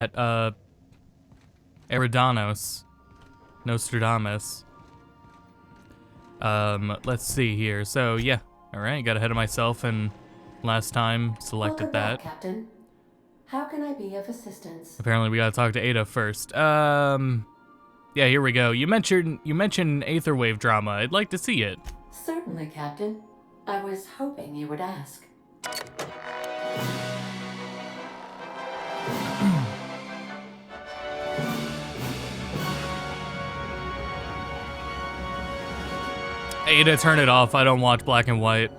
at Eridanos, Nostradamus. Let's see here. So yeah, all right, got ahead of myself and last time selected that. Welcome back, Captain. How can I be of assistance? Apparently we gotta talk to Ada first. Yeah, here we go. You mentioned Aetherwave drama. I'd like to see it. Certainly, Captain. I was hoping you would ask. Ada, turn it off. I don't watch black and white.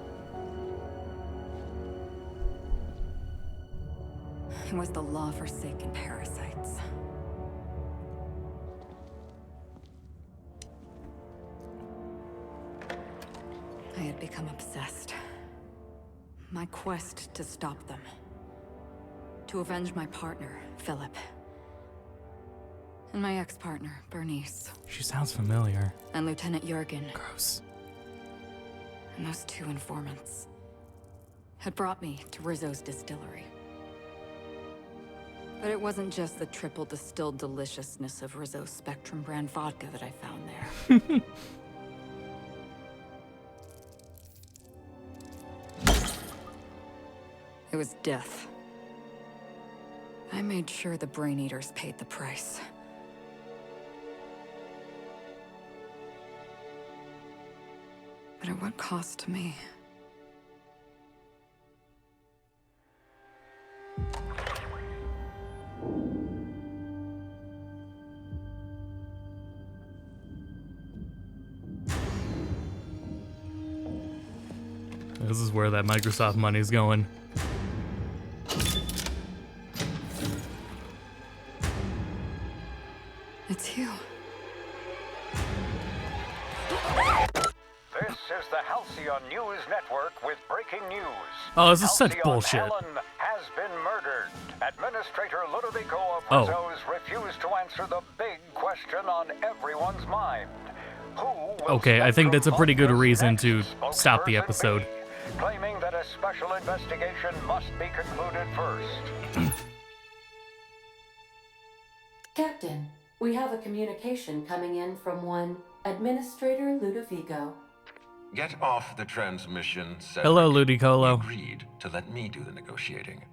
It was the law-forsaken parasites. I had become obsessed. My quest to stop them. To avenge my partner, Philip. And my ex-partner, Bernice. She sounds familiar. And Lieutenant Jurgen. Gross. And those two informants had brought me to Rizzo's distillery. But it wasn't just the triple distilled deliciousness of Rizzo's Spectrum brand vodka that I found there. It was death. I made sure the Brain Eaters paid the price. But at what cost to me? This is where that Microsoft money's going. It's you. This is the Halcyon News Network with breaking news. Oh, this is such Halcyon bullshit. Helen has been murdered. Administrator Ludovico of Oh. Rizzo's refused to answer the big question on everyone's mind. Who will Okay, I think that's a pretty good Spectrum reason next to stop the spokesperson episode. be? Claiming that a special investigation must be concluded first. Captain, we have a communication coming in from one Administrator Ludovico. Get off the transmission, Cedric. Hello, You Ludicolo. agreed to let me do the negotiating.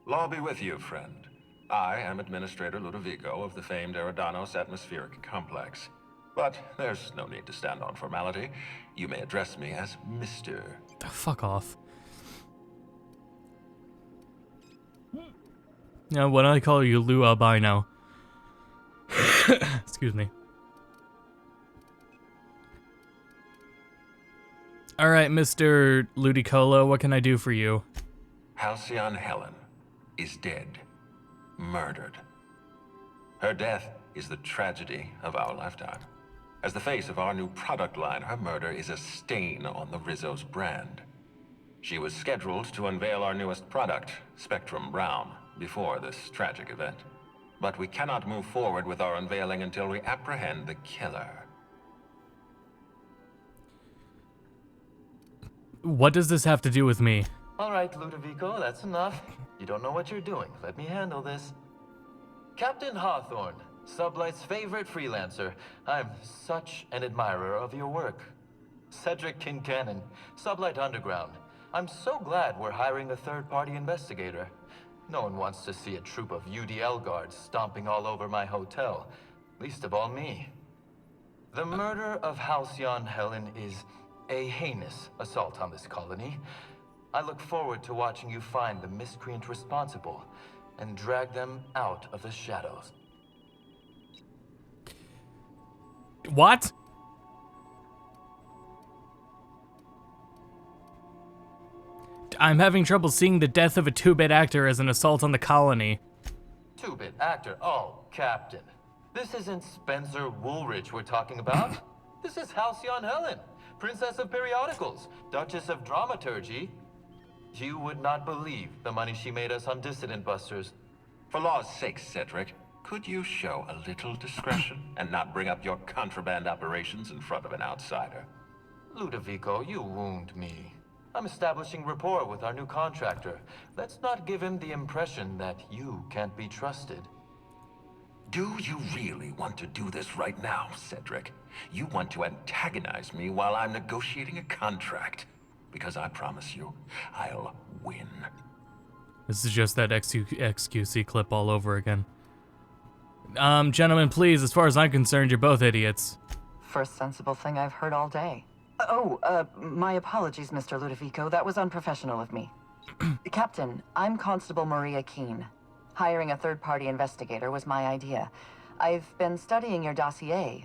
Law be with you, friend. I am Administrator Ludovico of the famed Eridanos Atmospheric Complex. But there's no need to stand on formality. You may address me as Mr. Oh, fuck off. No, what do I call you, Lou Albino? Excuse me. Alright, Mr. Ludicolo, what can I do for you? Halcyon Helen is dead. Murdered. Her death is the tragedy of our lifetime. As the face of our new product line, her murder is a stain on the Rizzo's brand. She was scheduled to unveil our newest product, Spectrum Brown, before this tragic event. But we cannot move forward with our unveiling until we apprehend the killer. What does this have to do with me? All right, Ludovico, that's enough. You don't know what you're doing. Let me handle this. Captain Hawthorne, Sublight's favorite freelancer. I'm such an admirer of your work. Cedric Kincannon, Sublight Underground. I'm so glad we're hiring a third-party investigator. No one wants to see a troop of UDL guards stomping all over my hotel. Least of all me. The murder of Halcyon Helen is a heinous assault on this colony. I look forward to watching you find the miscreant responsible and drag them out of the shadows. What? I'm having trouble seeing the death of a two-bit actor as an assault on the colony. Two-bit actor? Oh, Captain. This isn't Spencer Woolrich we're talking about. This is Halcyon Helen, Princess of Periodicals, Duchess of Dramaturgy. You would not believe the money she made us on Dissident Busters. For law's sake, Cedric, could you show a little discretion and not bring up your contraband operations in front of an outsider? Ludovico, you wound me. I'm establishing rapport with our new contractor. Let's not give him the impression that you can't be trusted. Do you really want to do this right now, Cedric? You want to antagonize me while I'm negotiating a contract? Because I promise you, I'll win. This is just that XQC clip all over again. Gentlemen, please, as far as I'm concerned, you're both idiots. First sensible thing I've heard all day. My apologies, Mr. Ludovico. That was unprofessional of me. Captain, I'm Constable Maria Keene. Hiring a third-party investigator was my idea. I've been studying your dossier.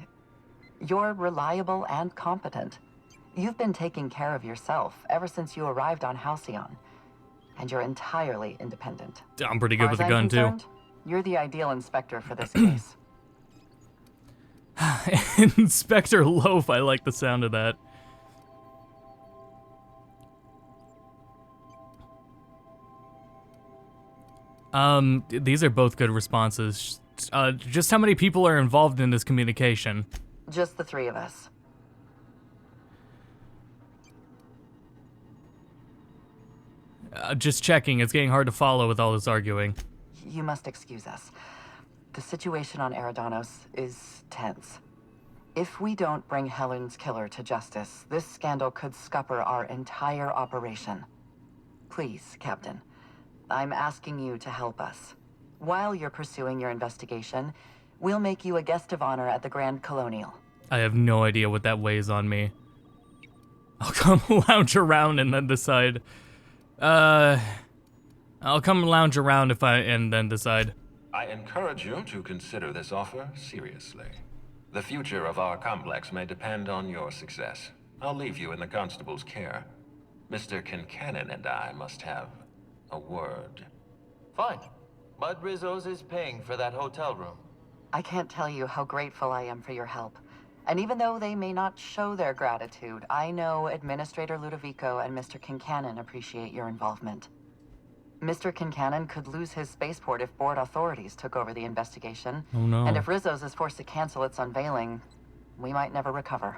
You're reliable and competent. You've been taking care of yourself ever since you arrived on Halcyon. And you're entirely independent. I'm pretty good with a As gun, I'm too. concerned, you're the ideal inspector for this case. Inspector Loaf, I like the sound of that. These are both good responses. Just how many people are involved in this communication? Just the three of us. Just checking, it's getting hard to follow with all this arguing. You must excuse us. The situation on Eridanos is tense. If we don't bring Helen's killer to justice, this scandal could scupper our entire operation. Please, Captain, I'm asking you to help us. While you're pursuing your investigation, we'll make you a guest of honor at the Grand Colonial. I have no idea what that weighs on me. I'll come lounge around and then decide. I'll come lounge around and then decide. I encourage you to consider this offer seriously. The future of our complex may depend on your success. I'll leave you in the constable's care. Mr. Kincannon and I must have a word. Fine. Bud Rizzo's is paying for that hotel room. I can't tell you how grateful I am for your help. And even though they may not show their gratitude, I know Administrator Ludovico and Mr. Kincannon appreciate your involvement. Mr. Kincannon could lose his spaceport if board authorities took over the investigation. Oh no. And if Rizzo's is forced to cancel its unveiling, we might never recover.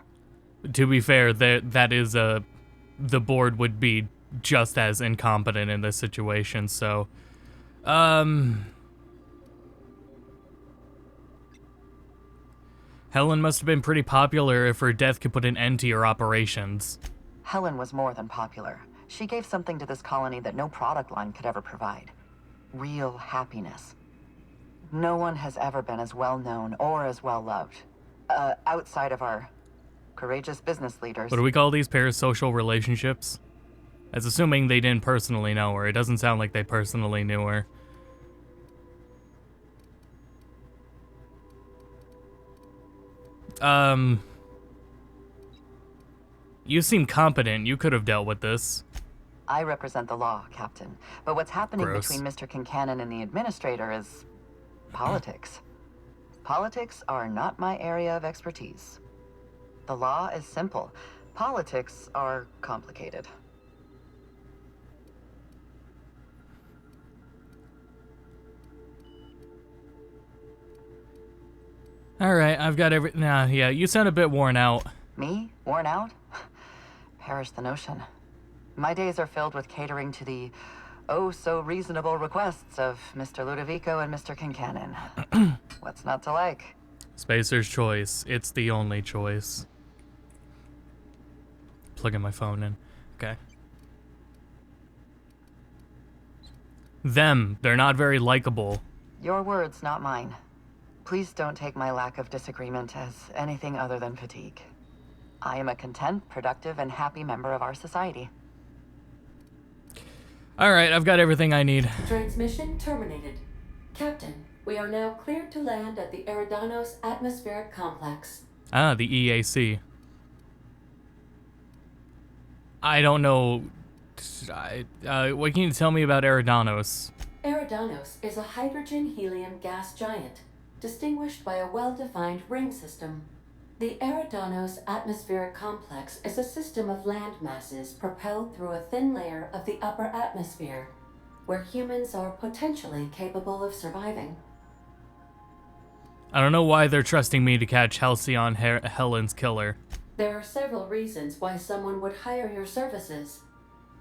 To be fair, that is the board would be just as incompetent in this situation, so Helen must have been pretty popular if her death could put an end to your operations. Helen was more than popular. She gave something to this colony that no product line could ever provide. Real happiness. No one has ever been as well known or as well loved. Outside of our courageous business leaders. What do we call these parasocial relationships? As assuming they didn't personally know her. It doesn't sound like they personally knew her. You seem competent. You could have dealt with this. I represent the law, Captain. But what's happening Gross. between Mr. Kincannon and the Administrator is politics. Politics are not my area of expertise. The law is simple. Politics are complicated. Alright, I've got yeah, you sound a bit worn out. Me? Worn out? Perish the notion. My days are filled with catering to the oh-so-reasonable requests of Mr. Ludovico and Mr. Kincannon. What's not to like? Spacer's choice. It's the only choice. Plugging my phone in. Okay. They're not very likable. Your words, not mine. Please don't take my lack of disagreement as anything other than fatigue. I am a content, productive, and happy member of our society. Alright, I've got everything I need. Transmission terminated. Captain, we are now cleared to land at the Eridanos Atmospheric Complex. Ah, the EAC. I don't know. What can you tell me about Eridanos? Eridanos is a hydrogen-helium gas giant, distinguished by a well-defined ring system. The Eridanos Atmospheric Complex is a system of land masses propelled through a thin layer of the upper atmosphere, where humans are potentially capable of surviving. I don't know why they're trusting me to catch Halcyon Helen's killer. There are several reasons why someone would hire your services.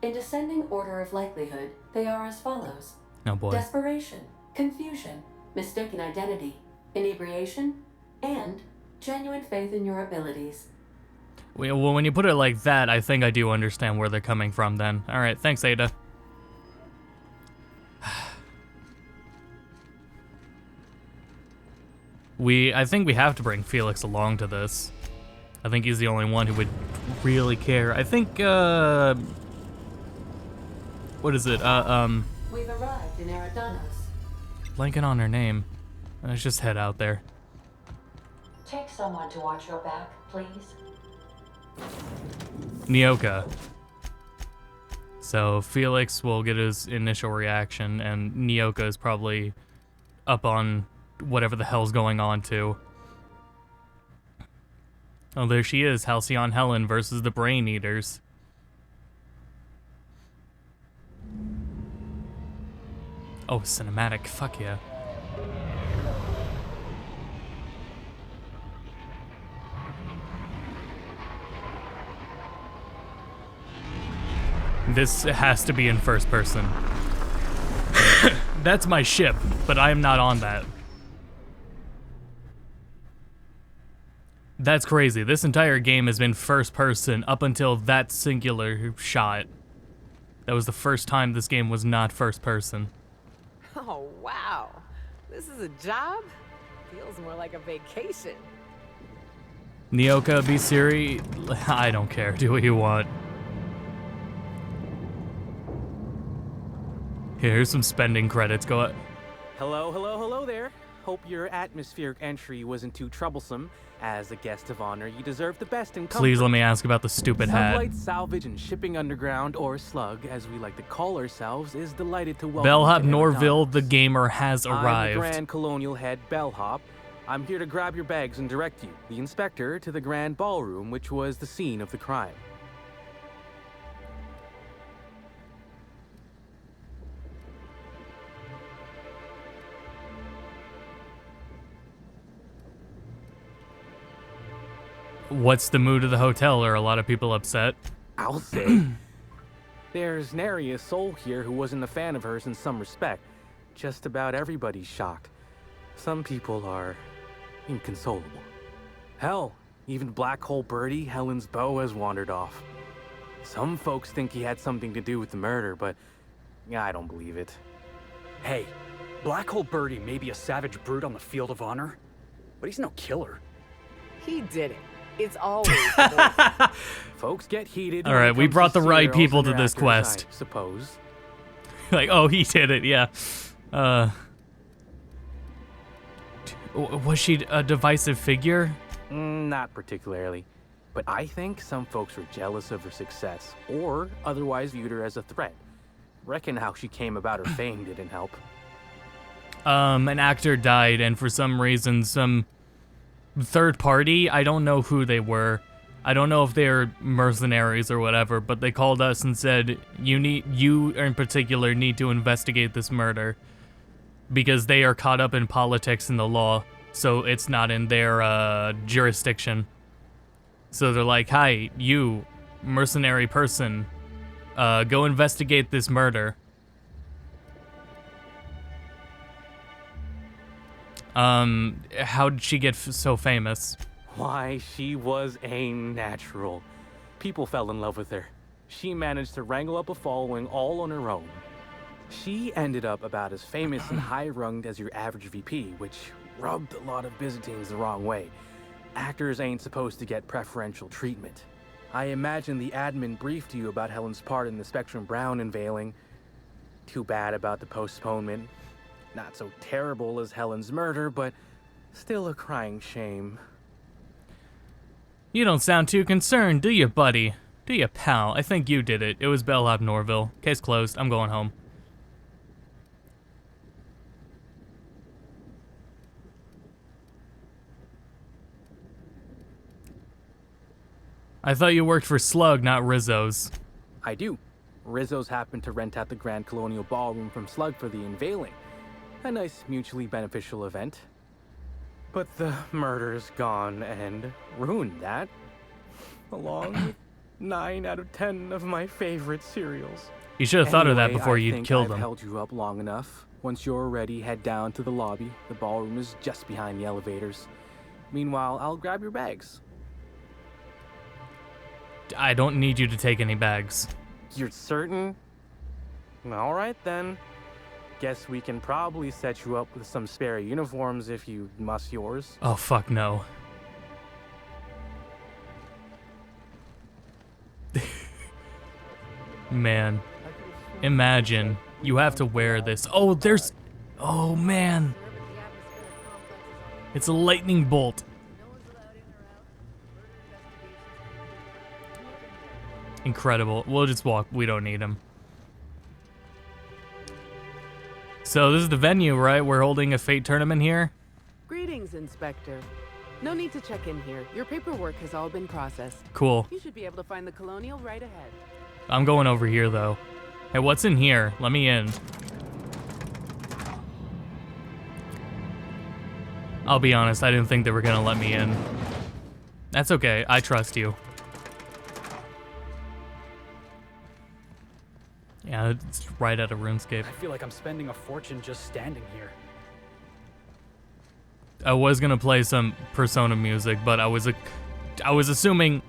In descending order of likelihood, they are as follows. Oh boy. Desperation, confusion, mistaken identity, inebriation, and genuine faith in your abilities. Well, when you put it like that, I think I do understand where they're coming from then. Alright, thanks, Ada. I think we have to bring Felix along to this. I think he's the only one who would really care. I think, what is it? We've arrived in Eridanos. Blanking on her name. Let's just head out there. Take someone to watch your back, please. Nyoka. So Felix will get his initial reaction, and Nyoka is probably up on whatever the hell's going on too. Oh, there she is, Halcyon Helen versus the Brain Eaters. Oh, cinematic, fuck yeah. This has to be in first person. That's my ship, but I am not on that. That's crazy. This entire game has been first person up until that singular shot. That was the first time this game was not first person. Oh, wow. This is a job? Feels more like a vacation. Nyoka, be Siri. I don't care. Do what you want. Here's some spending credits. Go up. Hello there. Hope your atmospheric entry wasn't too troublesome. As a guest of honor, you deserve the best in comfort. Please let me ask about the stupid hat. Sublight Salvage and Shipping Underground, or Slug, as we like to call ourselves, is delighted to welcome Bellhop you to Norville, Eridanos. the gamer, has I'm arrived. the Grand Colonial Head Bellhop. I'm here to grab your bags and direct you, the inspector, to the Grand Ballroom, which was the scene of the crime. What's the mood of the hotel? Are a lot of people upset? I'll say. There's nary a soul here who wasn't a fan of hers in some respect. Just about everybody's shocked. Some people are inconsolable. Hell, even Black Hole Birdie, Helen's beau, has wandered off. Some folks think he had something to do with the murder, but I don't believe it. Hey, Black Hole Birdie may be a savage brute on the field of honor, but he's no killer. He did it. It's always the voice. Folks get heated. All when right, it we comes brought to the right serials people and to their this actors, quest. I suppose. Like, oh, he did it, yeah. Was she a divisive figure? Not particularly. But I think some folks were jealous of her success, or otherwise viewed her as a threat. Reckon how she came about her fame didn't help. An actor died, and for some reason, some third party, I don't know who they were. I don't know if they're mercenaries or whatever, but they called us and said, you in particular need to investigate this murder. Because they are caught up in politics and the law, so it's not in their jurisdiction. So they're like, hi, you, mercenary person, go investigate this murder. How did she get so famous? Why, she was a natural. People fell in love with her. She managed to wrangle up a following all on her own. She ended up about as famous and high-runged as your average VP, which rubbed a lot of Byzantines the wrong way. Actors ain't supposed to get preferential treatment. I imagine the admin briefed you about Helen's part in the Spectrum Brown unveiling. Too bad about the postponement. Not so terrible as Helen's murder, but still a crying shame. You don't sound too concerned, do you, buddy? Do you, pal? I think you did it. It was Bellhop Norville. Case closed. I'm going home. I thought you worked for Slug, not Rizzo's. I do. Rizzo's happened to rent out the Grand Colonial Ballroom from Slug for the unveiling. A nice mutually beneficial event. But the murder's gone and ruined that. Along with 9 out of 10 of my favorite cereals. You should have thought of that Anyway, before I you think killed I've them. held you up long enough. Once you're ready, head down to the lobby. The ballroom is just behind the elevators. Meanwhile, I'll grab your bags. I don't need you to take any bags. You're certain? All right then. Guess we can probably set you up with some spare uniforms if you must yours. Oh, fuck no. Man. Imagine. You have to wear this. Oh, there's... Oh, man. It's a lightning bolt. Incredible. We'll just walk. We don't need him. So this is the venue, right? We're holding a fate tournament here. Greetings, Inspector. No need to check in here. Your paperwork has all been processed. Cool. You should be able to find the Colonial right ahead. I'm going over here, though. Hey, what's in here? Let me in. I'll be honest, I didn't think they were gonna let me in. That's okay, I trust you. Yeah, it's right out of RuneScape. I feel like I'm spending a fortune just standing here. I was gonna play some Persona music, but I was assuming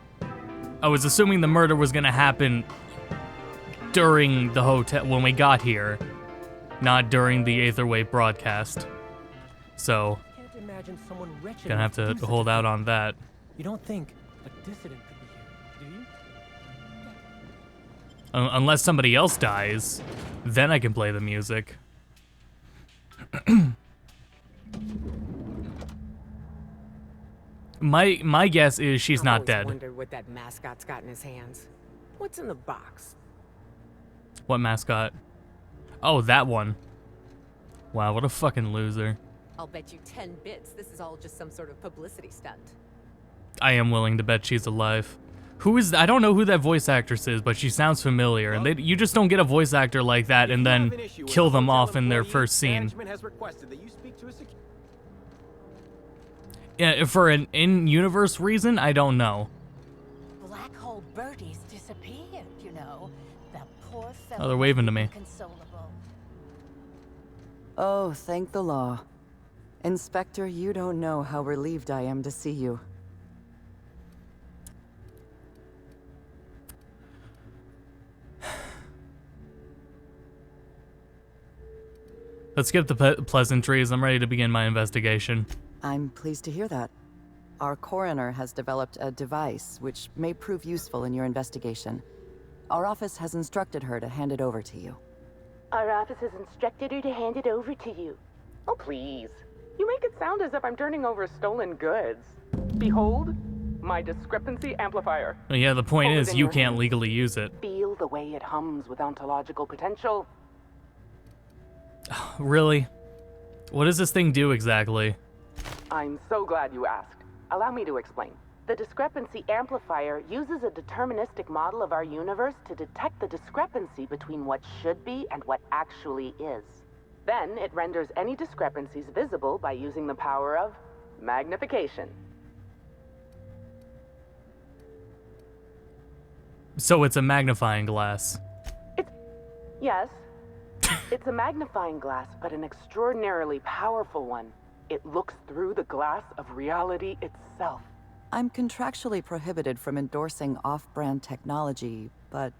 the murder was gonna happen during the hotel when we got here, not during the Aetherwave broadcast. So, Can't imagine someone wretched gonna have to hold out on that. You don't think a dissident could be here, do you? Unless somebody else dies, then I can play the music. My guess is she's not dead. I wonder what that mascot's got in his hands. What's in the box? What mascot? Oh, that one. Wow, what a fucking loser. I'll bet you 10 bits this is all just some sort of publicity stunt. I am willing to bet she's alive. Who is? I don't know who that voice actress is, but she sounds familiar. And you just don't get a voice actor like that and then kill them off in their first scene. Yeah, for an in-universe reason, I don't know. Black hole birdies disappeared, you know. That poor fellow. Oh, they're waving to me. Inconsolable. Oh, thank the law. Inspector, you don't know how relieved I am to see you. Let's skip the pleasantries. I'm ready to begin my investigation. I'm pleased to hear that. Our coroner has developed a device which may prove useful in your investigation. Our office has instructed her to hand it over to you. Our office has instructed her to hand it over to you. Oh, please. You make it sound as if I'm turning over stolen goods. Behold, my discrepancy amplifier. Well, yeah, the point Hold it is in you your can't hand. legally use it. Feel the way it hums with ontological potential. Really? What does this thing do exactly? I'm so glad you asked. Allow me to explain. The discrepancy amplifier uses a deterministic model of our universe to detect the discrepancy between what should be and what actually is. Then it renders any discrepancies visible by using the power of magnification. So it's a magnifying glass. Yes, it's a magnifying glass, but an extraordinarily powerful one. It looks through the glass of reality itself. I'm contractually prohibited from endorsing off-brand technology, but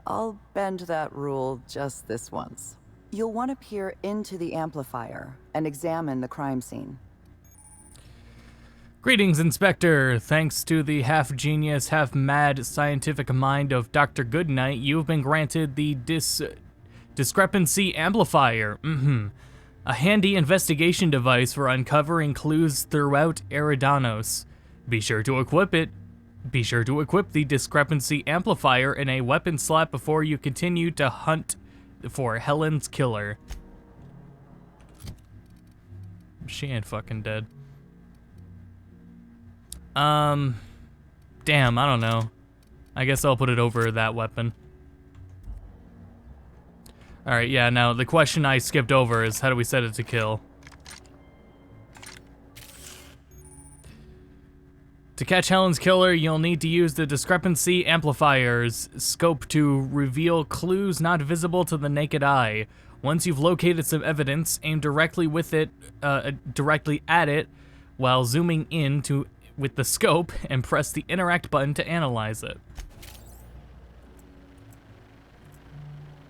I'll bend that rule just this once. You'll want to peer into the amplifier and examine the crime scene. Greetings, Inspector. Thanks to the half-genius, half-mad scientific mind of Dr. Goodnight, you've been granted the discrepancy amplifier. A handy investigation device for uncovering clues throughout Eridanos. Be sure to equip it. Be sure to equip the discrepancy amplifier in a weapon slot before you continue to hunt for Helen's killer. She ain't fucking dead. Damn, I don't know. I guess I'll put it over that weapon. Alright, yeah, now the question I skipped over is how do we set it to kill? To catch Helen's killer, you'll need to use the discrepancy amplifier's scope to reveal clues not visible to the naked eye. Once you've located some evidence, aim directly at it while zooming in with the scope and press the interact button to analyze it.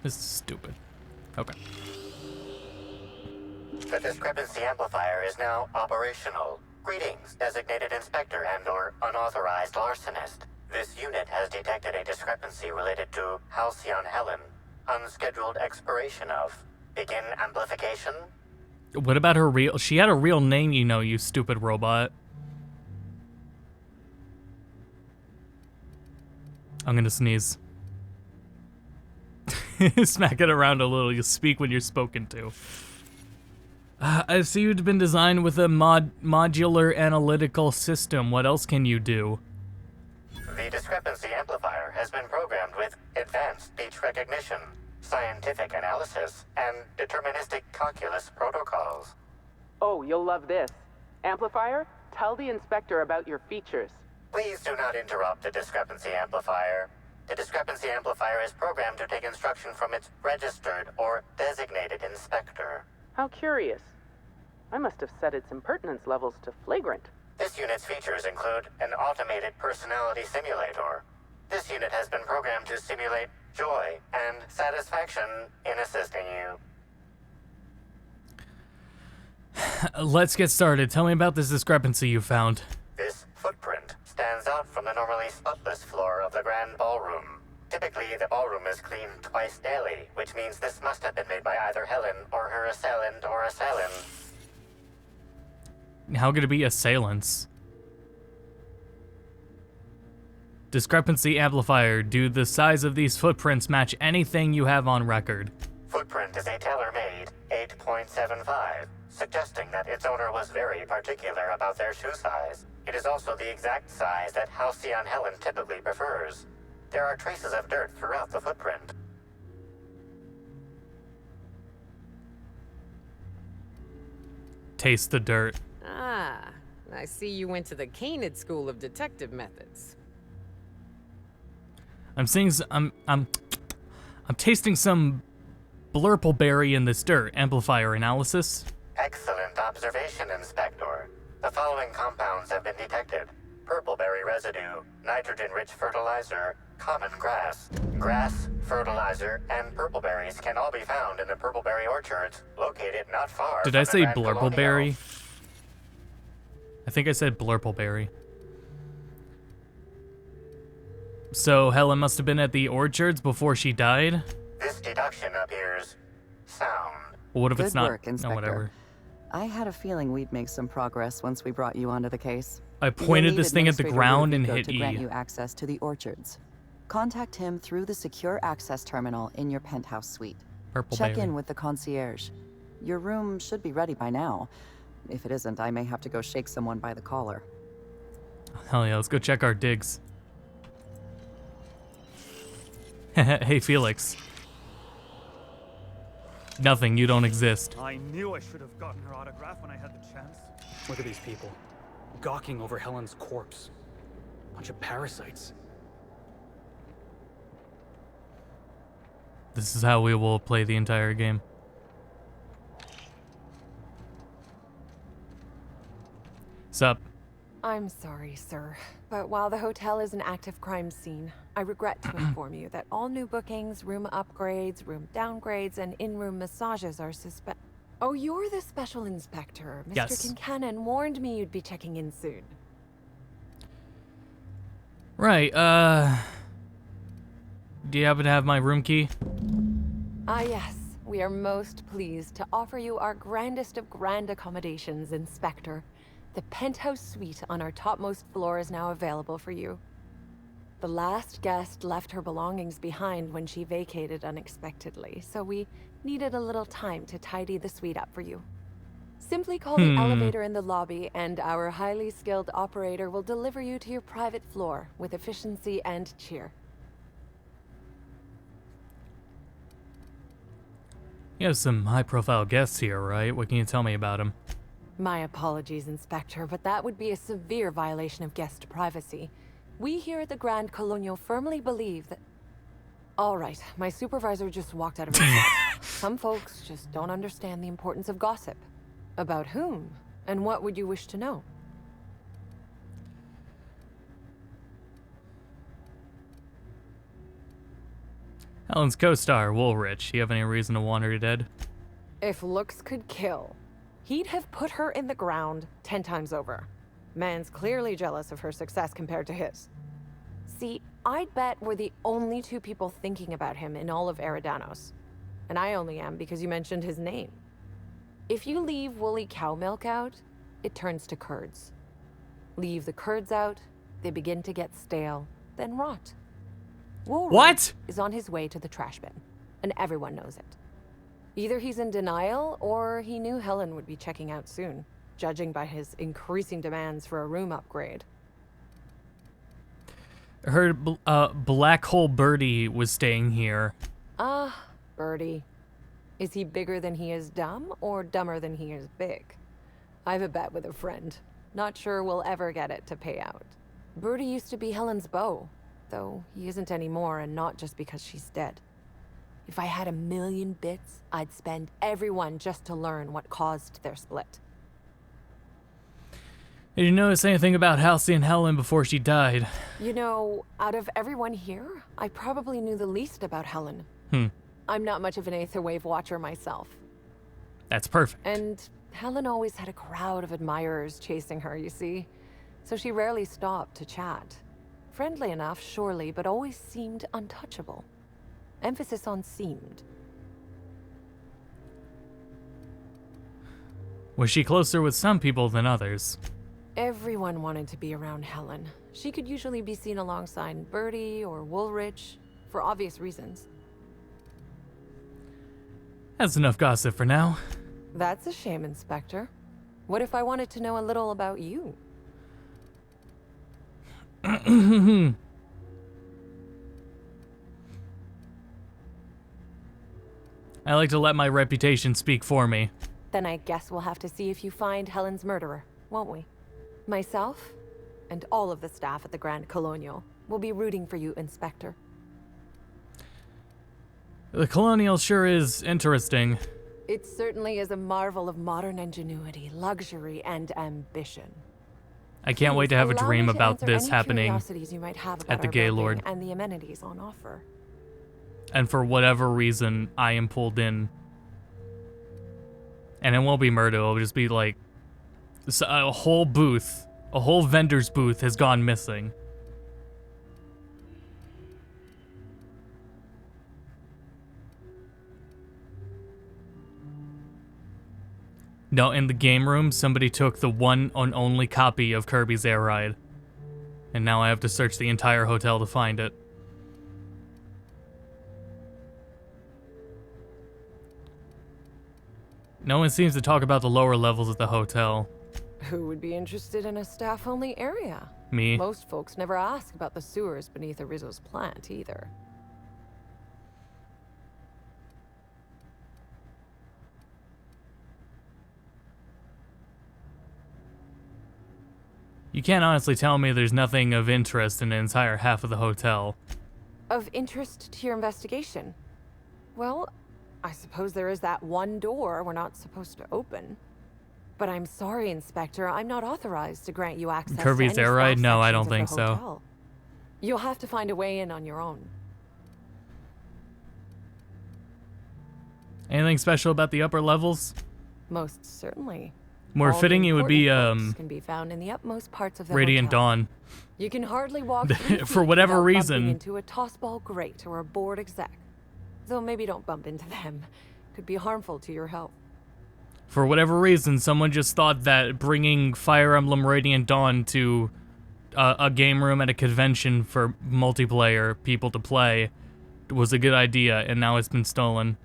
This is stupid. Okay. The discrepancy amplifier is now operational. Greetings, designated inspector and/or unauthorized larcenist. This unit has detected a discrepancy related to Halcyon Helen. Unscheduled expiration of. Begin amplification. What about her real? She had a real name, you know, you stupid robot. I'm gonna sneeze. Smack it around a little. You speak when you're spoken to. I see you've been designed with a modular analytical system. What else can you do? The discrepancy amplifier has been programmed with advanced speech recognition, scientific analysis, and deterministic calculus protocols. Oh, you'll love this. Amplifier, tell the inspector about your features. Please do not interrupt the discrepancy amplifier. The discrepancy amplifier is programmed to take instruction from its registered or designated inspector. How curious. I must have set its impertinence levels to flagrant. This unit's features include an automated personality simulator. This unit has been programmed to simulate joy and satisfaction in assisting you. Let's get started. Tell me about this discrepancy you found. This footprint stands out from the normally spotless floor of the grand ballroom. Typically, the ballroom is cleaned twice daily, which means this must have been made by either Helen or her assailant or assailant. How could it be assailants? Discrepancy amplifier. Do the size of these footprints match anything you have on record? Footprint is a tailor-made 8.75, suggesting that its owner was very particular about their shoe size. It is also the exact size that Halcyon Helen typically prefers. There are traces of dirt throughout the footprint. Taste the dirt. Ah, I see you went to the Canid School of Detective Methods. I'm seeing I'm tasting some blurpleberry in this dirt. Amplifier analysis. Excellent observation, Inspector. The following compounds have been detected. Purpleberry residue, nitrogen-rich fertilizer, common grass. Grass, fertilizer, and purpleberries can all be found in the purpleberry orchards located not far Did from I say the Grand blurpleberry? Colonial. I think I said blurpleberry. So Helen must have been at the orchards before she died? This deduction appears sound. Well, what if it's Good not? work, Inspector. No, whatever. I had a feeling we'd make some progress once we brought you onto the case. I pointed this thing at the ground and hit to E. grant you access to the orchards. Contact him through the secure access terminal in your penthouse suite. Check Purpleberry. in with the concierge. Your room should be ready by now. If it isn't, I may have to go shake someone by the collar. Hell yeah, let's go check our digs. Hey, Felix. Nothing, you don't exist. I knew I should have gotten her autograph when I had the chance. Look at these people, gawking over Helen's corpse. Bunch of parasites. This is how we will play the entire game. Sup? I'm sorry, sir, but while the hotel is an active crime scene, I regret to inform you that all new bookings, room upgrades, room downgrades, and in-room massages are suspect. Oh, you're the special inspector. Mr. Yes. Kincannon warned me you'd be checking in soon. Right, do you happen to have my room key? Ah, yes. We are most pleased to offer you our grandest of grand accommodations, Inspector. The penthouse suite on our topmost floor is now available for you. The last guest left her belongings behind when she vacated unexpectedly, so we needed a little time to tidy the suite up for you. Simply call the elevator in the lobby, and our highly skilled operator will deliver you to your private floor with efficiency and cheer. You have some high-profile guests here, right? What can you tell me about them? My apologies, Inspector, but that would be a severe violation of guest privacy. We here at the Grand Colonial firmly believe that... All right, my supervisor just walked out of his office. Some folks just don't understand the importance of gossip. About whom? And what would you wish to know? Helen's co-star, Woolrich. You have any reason to want her dead? If looks could kill, he'd have put her in the ground 10 times over. Man's clearly jealous of her success compared to his. See, I'd bet we're the only two people thinking about him in all of Eridanos. And I only am because you mentioned his name. If you leave woolly cow milk out, it turns to curds. Leave the curds out, they begin to get stale, then rot. Woolrich What? is on his way to the trash bin, and everyone knows it. Either he's in denial, or he knew Helen would be checking out soon, judging by his increasing demands for a room upgrade. I heard Black Hole Birdie was staying here. Ah, Birdie. Is he bigger than he is dumb, or dumber than he is big? I've a bet with a friend. Not sure we'll ever get it to pay out. Birdie used to be Helen's beau, though he isn't anymore, and not just because she's dead. If I had 1,000,000 bits, I'd spend every one just to learn what caused their split. Did you notice anything about Halsey and Helen before she died? You know, out of everyone here, I probably knew the least about Helen. Hmm. I'm not much of an Aether Wave watcher myself. That's perfect. And Helen always had a crowd of admirers chasing her, you see. So she rarely stopped to chat. Friendly enough, surely, but always seemed untouchable. Emphasis on seemed. Was she closer with some people than others? Everyone wanted to be around Helen. She could usually be seen alongside Birdie or Woolrich, for obvious reasons. That's enough gossip for now. That's a shame, Inspector. What if I wanted to know a little about you? I like to let my reputation speak for me. Then I guess we'll have to see if you find Helen's murderer, won't we? Myself, and all of the staff at the Grand Colonial, will be rooting for you, Inspector. The Colonial sure is interesting. It certainly is a marvel of modern ingenuity, luxury, and ambition. I can't wait to have a Allow dream me to about answer this any happening curiosities you might have about at the our Gaylord. building and the amenities on offer. And for whatever reason, I am pulled in. And it won't be murder, it'll just be like a whole booth, a whole vendor's booth has gone missing. No, in the game room, somebody took the one and only copy of Kirby's Air Ride. And now I have to search the entire hotel to find it. No one seems to talk about the lower levels of the hotel. Who would be interested in a staff-only area? Me. Most folks never ask about the sewers beneath Arizo's plant, either. You can't honestly tell me there's nothing of interest in the entire half of the hotel. Of interest to your investigation? Well, I suppose there is that one door we're not supposed to open. But I'm sorry, Inspector, I'm not authorized to grant you access Kirby's to any Air Ride? staff No, I sections don't of the think so. hotel. You'll have to find a way in on your own. Anything special about the upper levels? Most certainly. More All fitting the it would be important folks can be found in the utmost parts of the Radiant hotel. Dawn. You can hardly walk 3 For feet whatever without reason. bumping into a tossball grate or a bored exec. Though maybe don't bump into them. Could be harmful to your health. For whatever reason, someone just thought that bringing Fire Emblem Radiant Dawn to a game room at a convention for multiplayer people to play was a good idea, and now it's been stolen.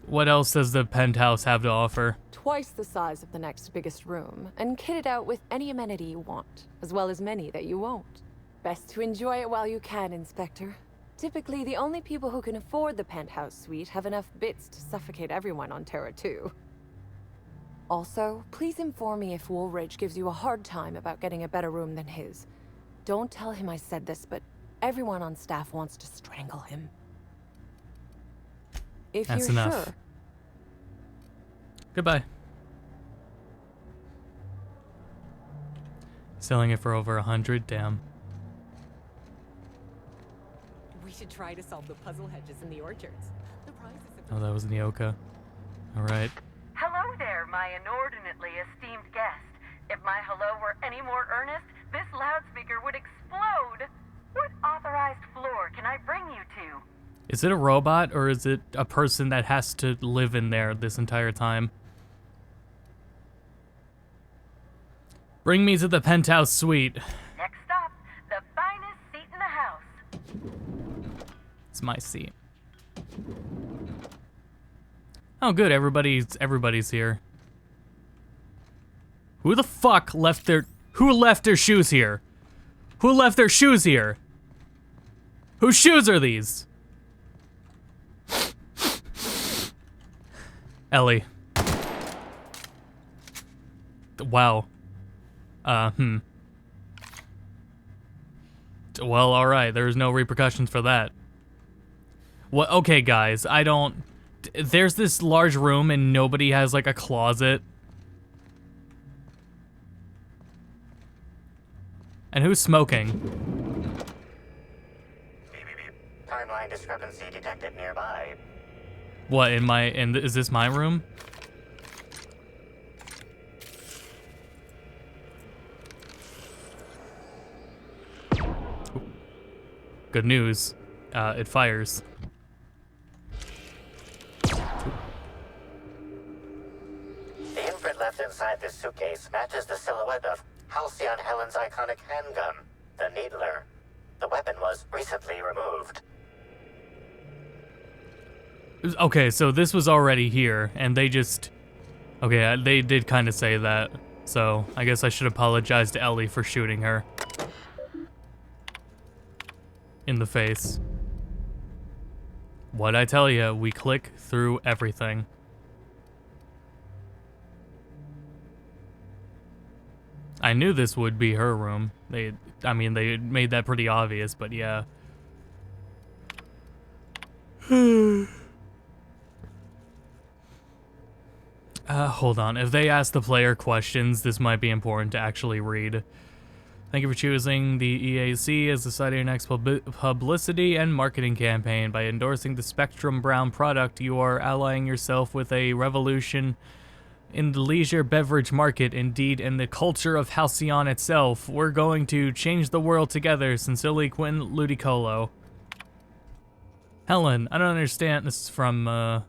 What else does the penthouse have to offer? Twice the size of the next biggest room, and kitted out with any amenity you want, as well as many that you won't. Best to enjoy it while you can, Inspector. Typically, the only people who can afford the penthouse suite have enough bits to suffocate everyone on Terra 2. Also, please inform me if Woolridge gives you a hard time about getting a better room than his. Don't tell him I said this, but everyone on staff wants to strangle him. If That's you're enough. sure. Goodbye. Selling it for over 100, damn. We should try to solve the puzzle hedges in the orchards. The prizes have... Oh, that was Nyoka. Alright. Hello there, my inordinately esteemed guest. If my hello were any more earnest, this loudspeaker would explode. What authorized floor can I bring you to? Is it a robot, or is it a person that has to live in there this entire time? Bring me to the penthouse suite. Next stop, the finest seat in the house. It's my seat. Oh, good. Everybody's here. Who the fuck left their... Who left their shoes here? Who left their shoes here? Whose shoes are these? Ellie. Wow. Well, alright. There's no repercussions for that. What? Okay, guys. I don't... There's this large room and nobody has, like, a closet. And who's smoking? Timeline discrepancy detected nearby. What, is this my room? Good news. It fires. The imprint left inside this suitcase matches the silhouette of Halcyon Helen's iconic handgun, the Needler. The weapon was recently removed. Okay, so this was already here, and they just... Okay, they did kind of say that, so I guess I should apologize to Ellie for shooting her. In the face. What'd I tell you? We click through everything. I knew this would be her room. They made that pretty obvious, but yeah. Hold on. If they ask the player questions, this might be important to actually read. Thank you for choosing the EAC as the site of your next publicity and marketing campaign. By endorsing the Spectrum Brown product, you are allying yourself with a revolution in the leisure beverage market, indeed in the culture of Halcyon itself. We're going to change the world together. Sincerely, Quentin Ludicolo. Helen, I don't understand. This is from,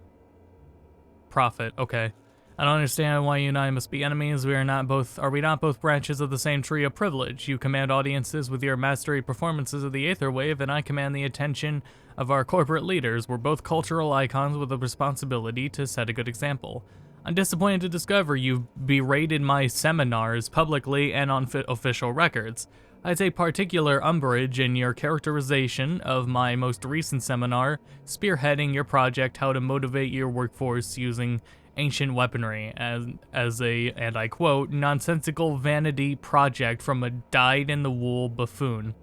Prophet. Okay. I don't understand why you and I must be enemies. Are we not both branches of the same tree of privilege? You command audiences with your mastery performances of the Aether Wave, and I command the attention of our corporate leaders. We're both cultural icons with a responsibility to set a good example. I'm disappointed to discover you've berated my seminars publicly and on official records. I take particular umbrage in your characterization of my most recent seminar, spearheading your project How to Motivate Your Workforce Using Ancient Weaponry as a, and I quote, nonsensical vanity project from a dyed-in-the-wool buffoon.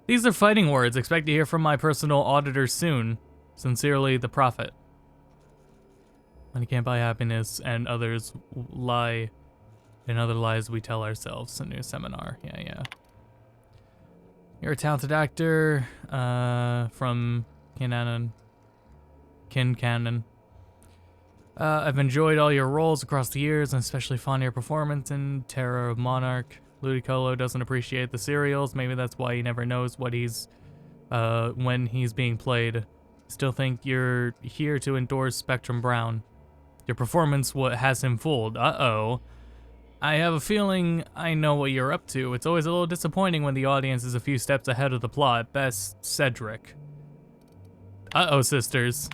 These are fighting words. Expect to hear from my personal auditor soon. Sincerely, the Prophet. Money can't buy happiness, and others lie. In other lies we tell ourselves. A new seminar. Yeah. You're a talented actor from Kincannon. I've enjoyed all your roles across the years, and especially fond of your performance in Terror of Monarch. Ludicolo doesn't appreciate the serials. Maybe that's why he never knows what he's, when he's being played. Still think you're here to endorse Spectrum Brown. Your performance has him fooled. Uh-oh. I have a feeling I know what you're up to. It's always a little disappointing when the audience is a few steps ahead of the plot. Best, Cedric. Uh-oh, sisters.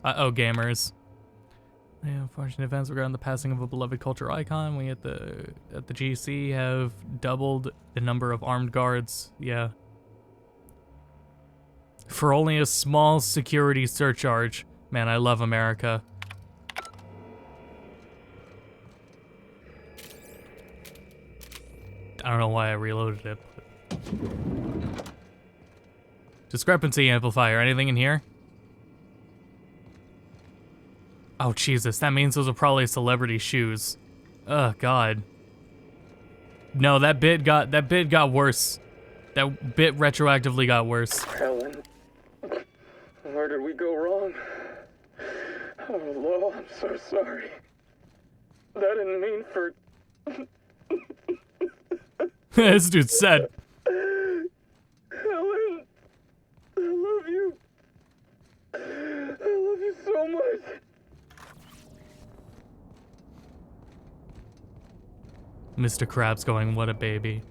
Uh-oh, gamers. Yeah, unfortunate events regarding the passing of a beloved culture icon. We at the GC have doubled the number of armed guards. Yeah. For only a small security surcharge. Man, I love America. I don't know why I reloaded it. But... Discrepancy amplifier. Anything in here? Oh, Jesus. That means those are probably celebrity shoes. Oh, God. No, that bit got worse. That bit retroactively got worse. Helen, where did we go wrong? Oh, Lowell, I'm so sorry. That didn't mean for... This dude said. Helen, I love you. I love you so much. Mr. Krabs going, what a baby.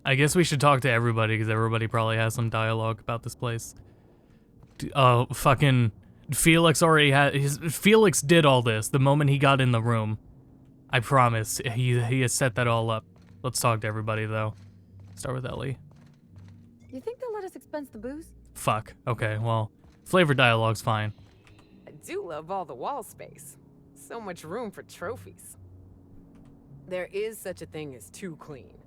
I guess we should talk to everybody, because everybody probably has some dialogue about this place. Fucking Felix already had Felix did all this the moment he got in the room. I promise. He has set that all up. Let's talk to everybody though. Start with Ellie. You think they'll let us expense the booze? Fuck. Okay, well, flavor dialogue's fine. I do love all the wall space. So much room for trophies. There is such a thing as too clean.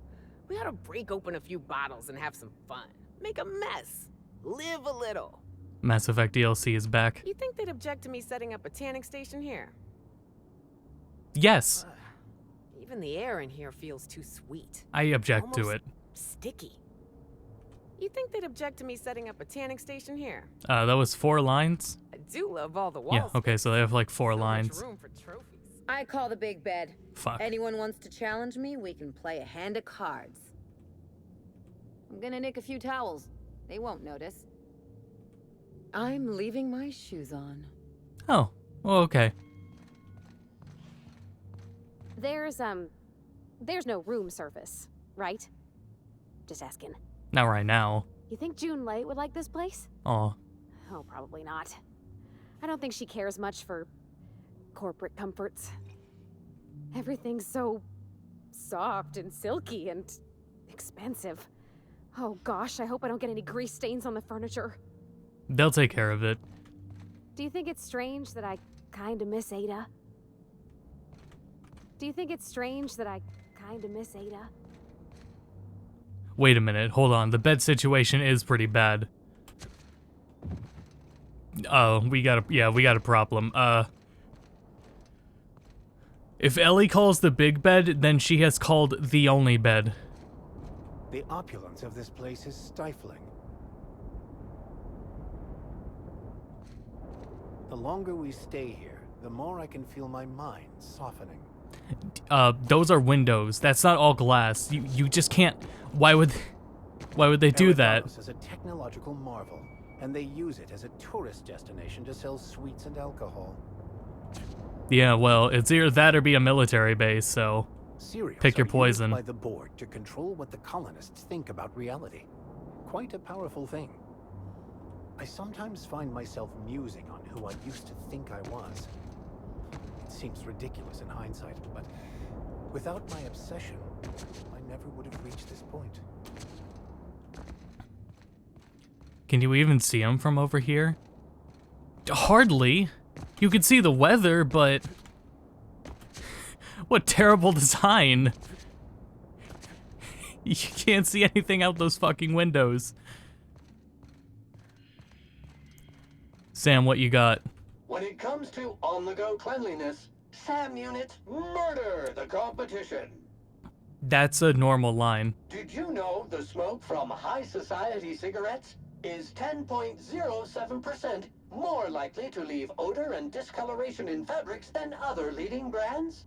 We ought to break open a few bottles and have some fun. Make a mess. Live a little. Mass Effect DLC is back. You think they'd object to me setting up a tanning station here? Yes. Even the air in here feels too sweet. I object Almost to it. Sticky. You think they'd object to me setting up a tanning station here? That was 4 lines? I do love all the walls. Yeah, okay, so they have like 4 lines. Room for trophies. I call the big bed. Fuck. Anyone wants to challenge me, we can play a hand of cards. I'm gonna nick a few towels. They won't notice. I'm leaving my shoes on. Oh, well, okay. There's no room service, right? Just asking. Not right now. You think June Light would like this place? Oh. Oh, probably not. I don't think she cares much for corporate comforts. Everything's so soft and silky and expensive. Oh gosh, I hope I don't get any grease stains on the furniture. They'll take care of it. Do you think it's strange that I kinda miss Ada? Do you think it's strange that I kinda miss Ada? Wait a minute, hold on. The bed situation is pretty bad. Oh, we got a problem. If Ellie calls the big bed, then she has called the only bed. The opulence of this place is stifling. The longer we stay here, the more I can feel my mind softening. Those are windows. That's not all glass. You just can't. Why would they do that? Eridanos is a technological marvel, and they use it as a tourist destination to sell sweets and alcohol. Yeah, well, it's either that or be a military base, so Cereals pick your are poison. used by the board to control what the colonists think about reality. Quite a powerful thing. I sometimes find myself musing on who I used to think I was. It seems ridiculous in hindsight, but without my obsession, I never would have reached this point. Can you even see him from over here? Hardly. You can see the weather, but what terrible design. You can't see anything out those fucking windows. Sam, what you got? When it comes to on-the-go cleanliness, Sam Unit murder the competition. That's a normal line. Did you know the smoke from high society cigarettes is 10.07% more likely to leave odor and discoloration in fabrics than other leading brands?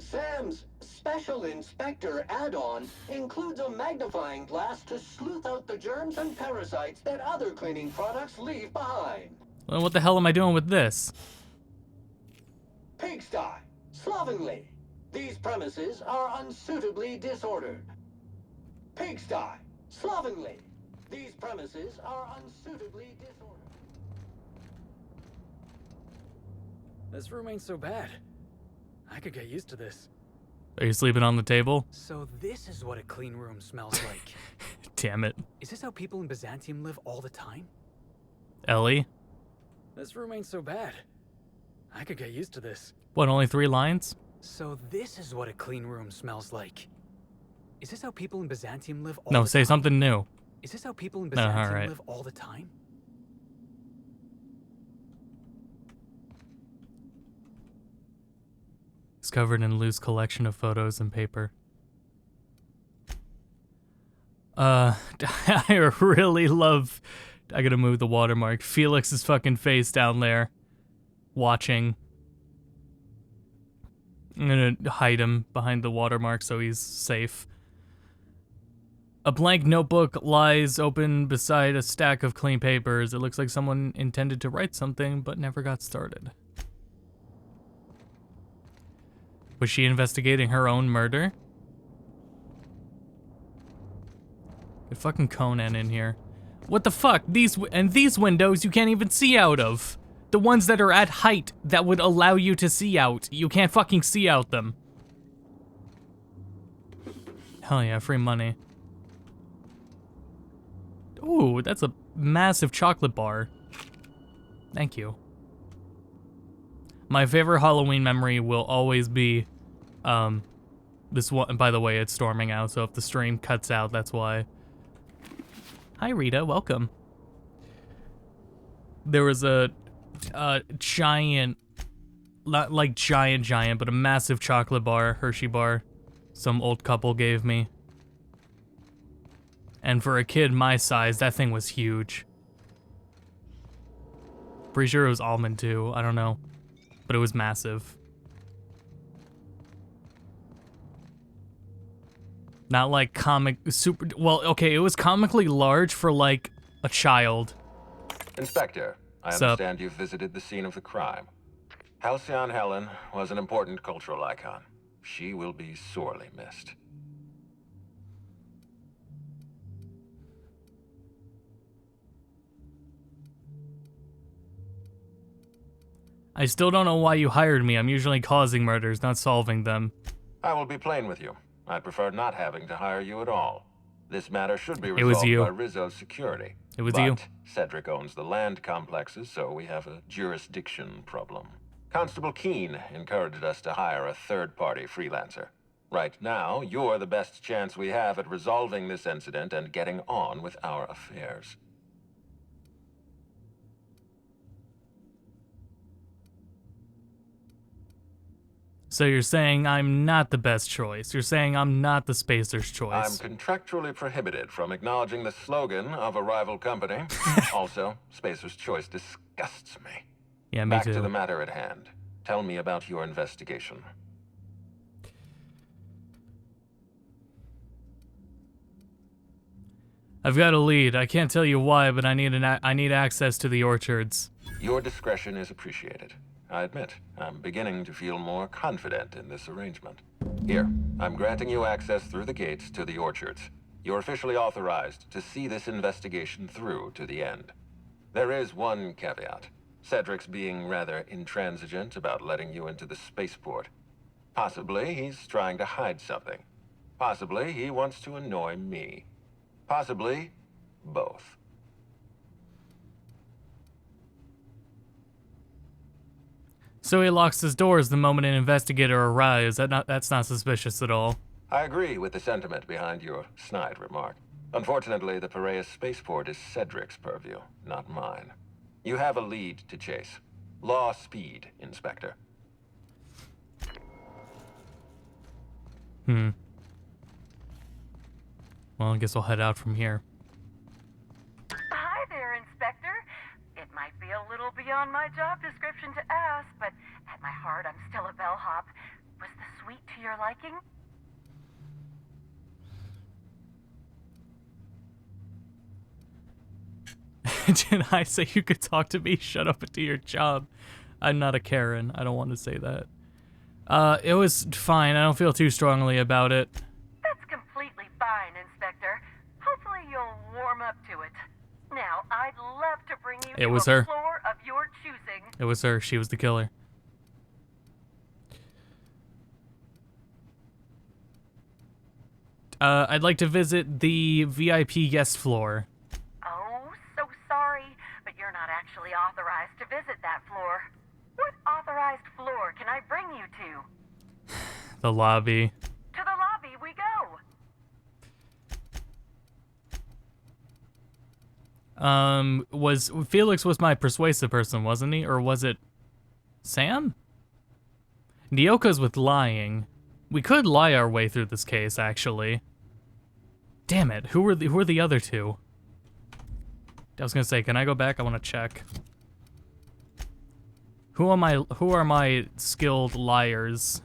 Sam's Special Inspector add-on includes a magnifying glass to sleuth out the germs and parasites that other cleaning products leave behind. Well, what the hell am I doing with this? Pigsty. Slovenly. These premises are unsuitably disordered. Pigsty. Slovenly. These premises are unsuitably disordered. This room ain't so bad. I could get used to this. Are you sleeping on the table? So this is what a clean room smells like. Damn it. Is this how people in Byzantium live all the time? Ellie? This room ain't so bad. I could get used to this. What, only 3 lines? So this is what a clean room smells like. Is this how people in Byzantium live all No, the say time? something new. Is this how people in No, Byzantium alright. live all the time? It's covered in a loose collection of photos and paper. I really love... I gotta move the watermark. Felix's fucking face down there. Watching. I'm gonna hide him behind the watermark so he's safe. A blank notebook lies open beside a stack of clean papers. It looks like someone intended to write something, but never got started. Was she investigating her own murder? Get fucking Conan in here. What the fuck? These windows you can't even see out of. The ones that are at height that would allow you to see out. You can't fucking see out them. Hell yeah, free money. Ooh, that's a massive chocolate bar. Thank you. My favorite Halloween memory will always be, this one. By the way, it's storming out, so if the stream cuts out, that's why. Hi, Rita. Welcome. There was a giant, not like giant, but a massive chocolate bar, Hershey bar, some old couple gave me. And for a kid my size, that thing was huge. Pretty sure it was almond too. I don't know. But it was massive. Not like well, okay, it was comically large for like a child. Inspector, I understand you've visited the scene of the crime. Halcyon Helen was an important cultural icon. She will be sorely missed. I still don't know why you hired me. I'm usually causing murders, not solving them. I will be plain with you. I'd prefer not having to hire you at all. This matter should be It was resolved you. by Rizzo's security. It was you. Cedric owns the land complexes, so we have a jurisdiction problem. Constable Keene encouraged us to hire a third-party freelancer. Right now, you're the best chance we have at resolving this incident and getting on with our affairs. So you're saying I'm not the best choice. You're saying I'm not the Spacer's choice. I'm contractually prohibited from acknowledging the slogan of a rival company. Also, Spacer's choice disgusts me. Yeah, me Back too. to the matter at hand. Tell me about your investigation. I've got a lead. I can't tell you why, but I need access to the orchards. Your discretion is appreciated. I admit, I'm beginning to feel more confident in this arrangement. Here, I'm granting you access through the gates to the orchards. You're officially authorized to see this investigation through to the end. There is one caveat. Cedric's being rather intransigent about letting you into the spaceport. Possibly he's trying to hide something. Possibly he wants to annoy me. Possibly both. So he locks his doors the moment an investigator arrives. That's not suspicious at all. I agree with the sentiment behind your snide remark. Unfortunately, the Piraeus spaceport is Cedric's purview, not mine. You have a lead to chase. Law speed, Inspector. Well, I guess I'll head out from here. Hi there, Inspector. It might be a little beyond my job description to ask, but at my heart, I'm still a bellhop. Was the suite to your liking? Did I say you could talk to me? Shut up and do your job. I'm not a Karen. I don't want to say that. It was fine. I don't feel too strongly about it. That's completely fine, Inspector. Hopefully you'll warm up to it. Now, I'd love to bring you It to was a her. floor of your choosing. It was her. She was the killer. I'd like to visit the VIP guest floor. Oh, so sorry, but you're not actually authorized to visit that floor. What authorized floor can I bring you to? The lobby. To the lobby we go. Felix was my persuasive person, wasn't he? Or was it Sam? Nyoka's with lying. We could lie our way through this case, actually. Damn it, who were the other two? I was gonna say, can I go back? I wanna check. Who are my skilled liars?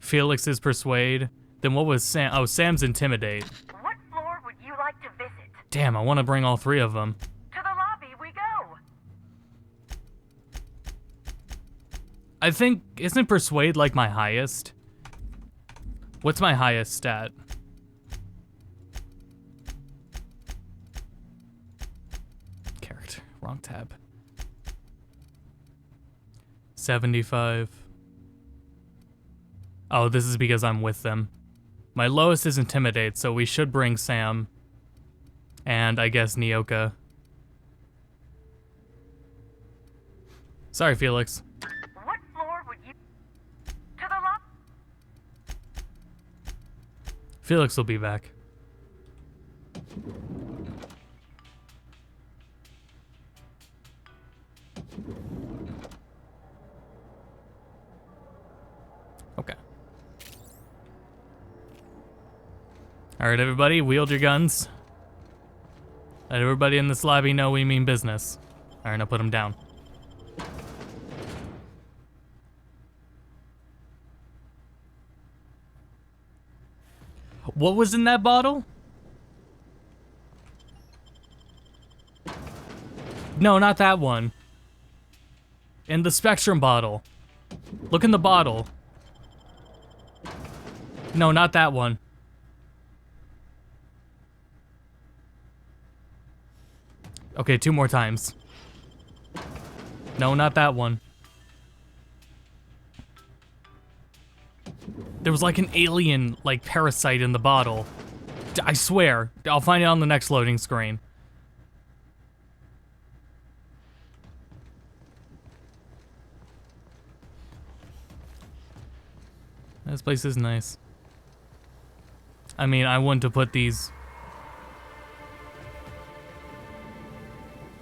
Felix is persuade. Then what was Sam? Oh, Sam's intimidate. What floor would you like to visit? Damn, I want to bring all three of them. To the lobby we go. I think, isn't persuade like my highest? What's my highest stat? Character, wrong tab. 75. Oh, this is because I'm with them. My lowest is intimidate, so we should bring Sam. And I guess Nyoka. Sorry, Felix. What floor would you... To the lobby... Felix will be back. Okay. Alright, everybody, wield your guns. Let everybody in this lobby know we mean business. Alright, now put them down. What was in that bottle? No, not that one. In the Spectrum bottle. Look in the bottle. No, not that one. Okay, 2 more times. No, not that one. There was like an alien, like, parasite in the bottle. I swear. I'll find it on the next loading screen. This place is nice. I mean, I wouldn't have put these...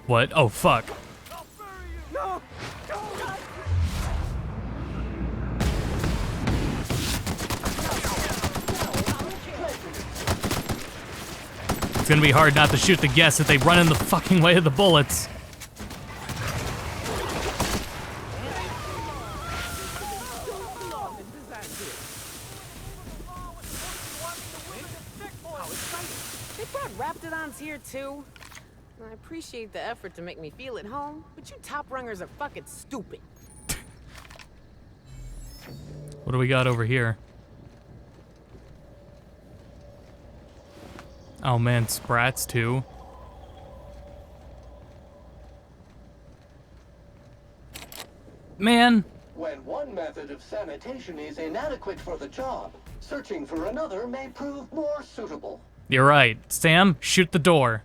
What? Oh, fuck. No! It's gonna be hard not to shoot the guests if they run in the fucking way of the bullets. They brought Raptidons here too. I appreciate the effort to make me feel at home, but you top rungers are fucking stupid. What do we got over here? Oh man, Sprats too. Man. When one method of sanitation is inadequate for the job, searching for another may prove more suitable. You're right. Sam, shoot the door.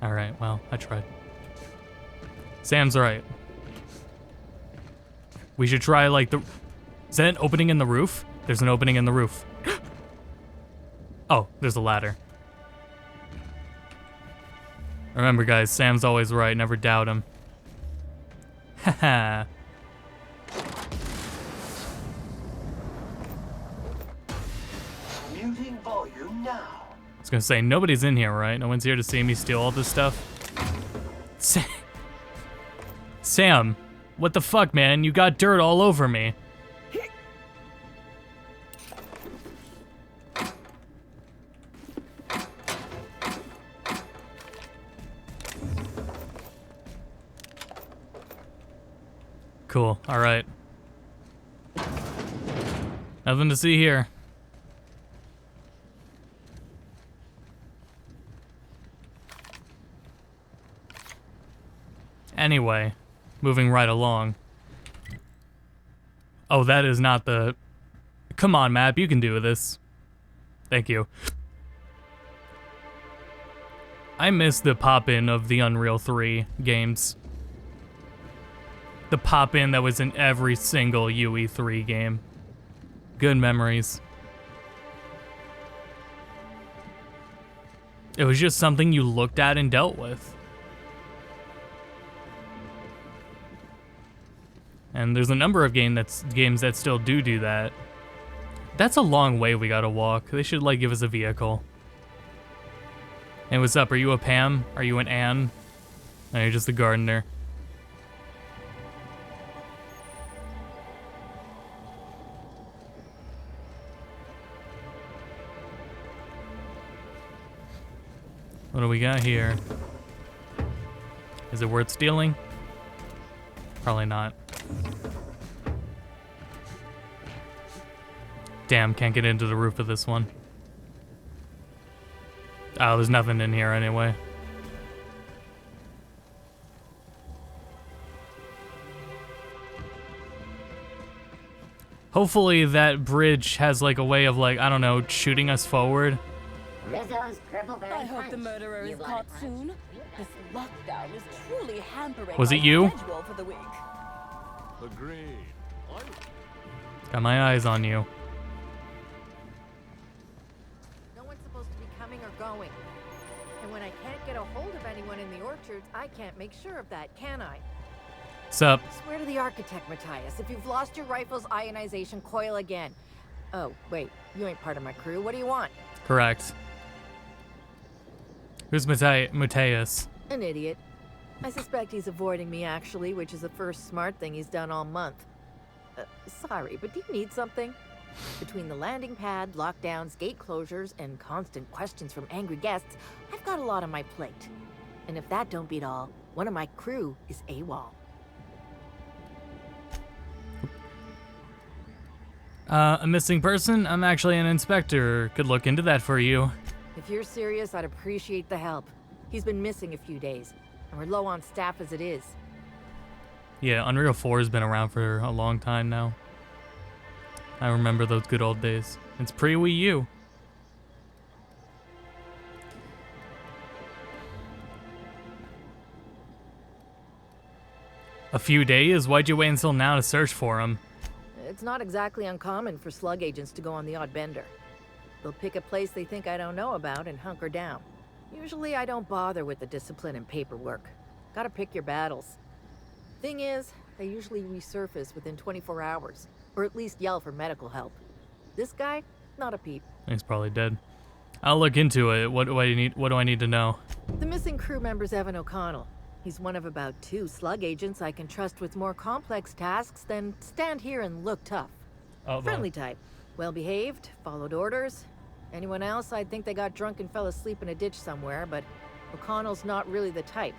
Alright, well, I tried. Sam's right. We should try, like, the... Is that an opening in the roof? There's an opening in the roof. Oh, there's a ladder. Remember, guys, Sam's always right. Never doubt him. Haha. Muting volume now. I was gonna say, nobody's in here, right? No one's here to see me steal all this stuff? Sam, what the fuck, man? You got dirt all over me. Cool, alright. Nothing to see here. Anyway, moving right along. Oh, that is not the... Come on, map, you can do this. Thank you. I miss the pop-in of the Unreal 3 games. The pop-in that was in every single UE3 game. Good memories. It was just something you looked at and dealt with. And there's a number of games that still do that. That's a long way we gotta walk. They should, like, give us a vehicle. Hey, what's up? Are you a Pam? Are you an Anne? No, you're just a gardener. What do we got here? Is it worth stealing? Probably not. Damn, can't get into the roof of this one. Oh, there's nothing in here anyway. Hopefully that bridge has like a way of like, I don't know, shooting us forward. I hope the murderer is caught soon. This lockdown is truly hampering Was it my you? schedule for the week. Agreed. Got my eyes on you. No one's supposed to be coming or going. And when I can't get a hold of anyone in the orchards, I can't make sure of that, can I? Sup? Swear to the architect, Matthias, if you've lost your rifle's ionization coil again. Oh, wait, you ain't part of my crew. What do you want? Correct. Who's Matthias? An idiot. I suspect he's avoiding me, actually, which is the first smart thing he's done all month. Sorry, but do you need something? Between the landing pad, lockdowns, gate closures, and constant questions from angry guests, I've got a lot on my plate. And if that don't beat all, one of my crew is AWOL. A missing person? I'm actually an inspector. Could look into that for you. If you're serious, I'd appreciate the help. He's been missing a few days, and we're low on staff as it is. Yeah, Unreal 4 has been around for a long time now. I remember those good old days. It's pre-Wii U. A few days? Why'd you wait until now to search for him? It's not exactly uncommon for slug agents to go on the odd bender. They'll pick a place they think I don't know about and hunker down. Usually I don't bother with the discipline and paperwork. Gotta pick your battles. Thing is, they usually resurface within 24 hours, or at least yell for medical help. This guy, not a peep. He's probably dead. I'll look into it. What do I need to know? The missing crew member's Evan O'Connell. He's one of about 2 slug agents I can trust with more complex tasks than stand here and look tough. Oh, Friendly type. Well-behaved, followed orders. Anyone else, I'd think they got drunk and fell asleep in a ditch somewhere, but O'Connell's not really the type.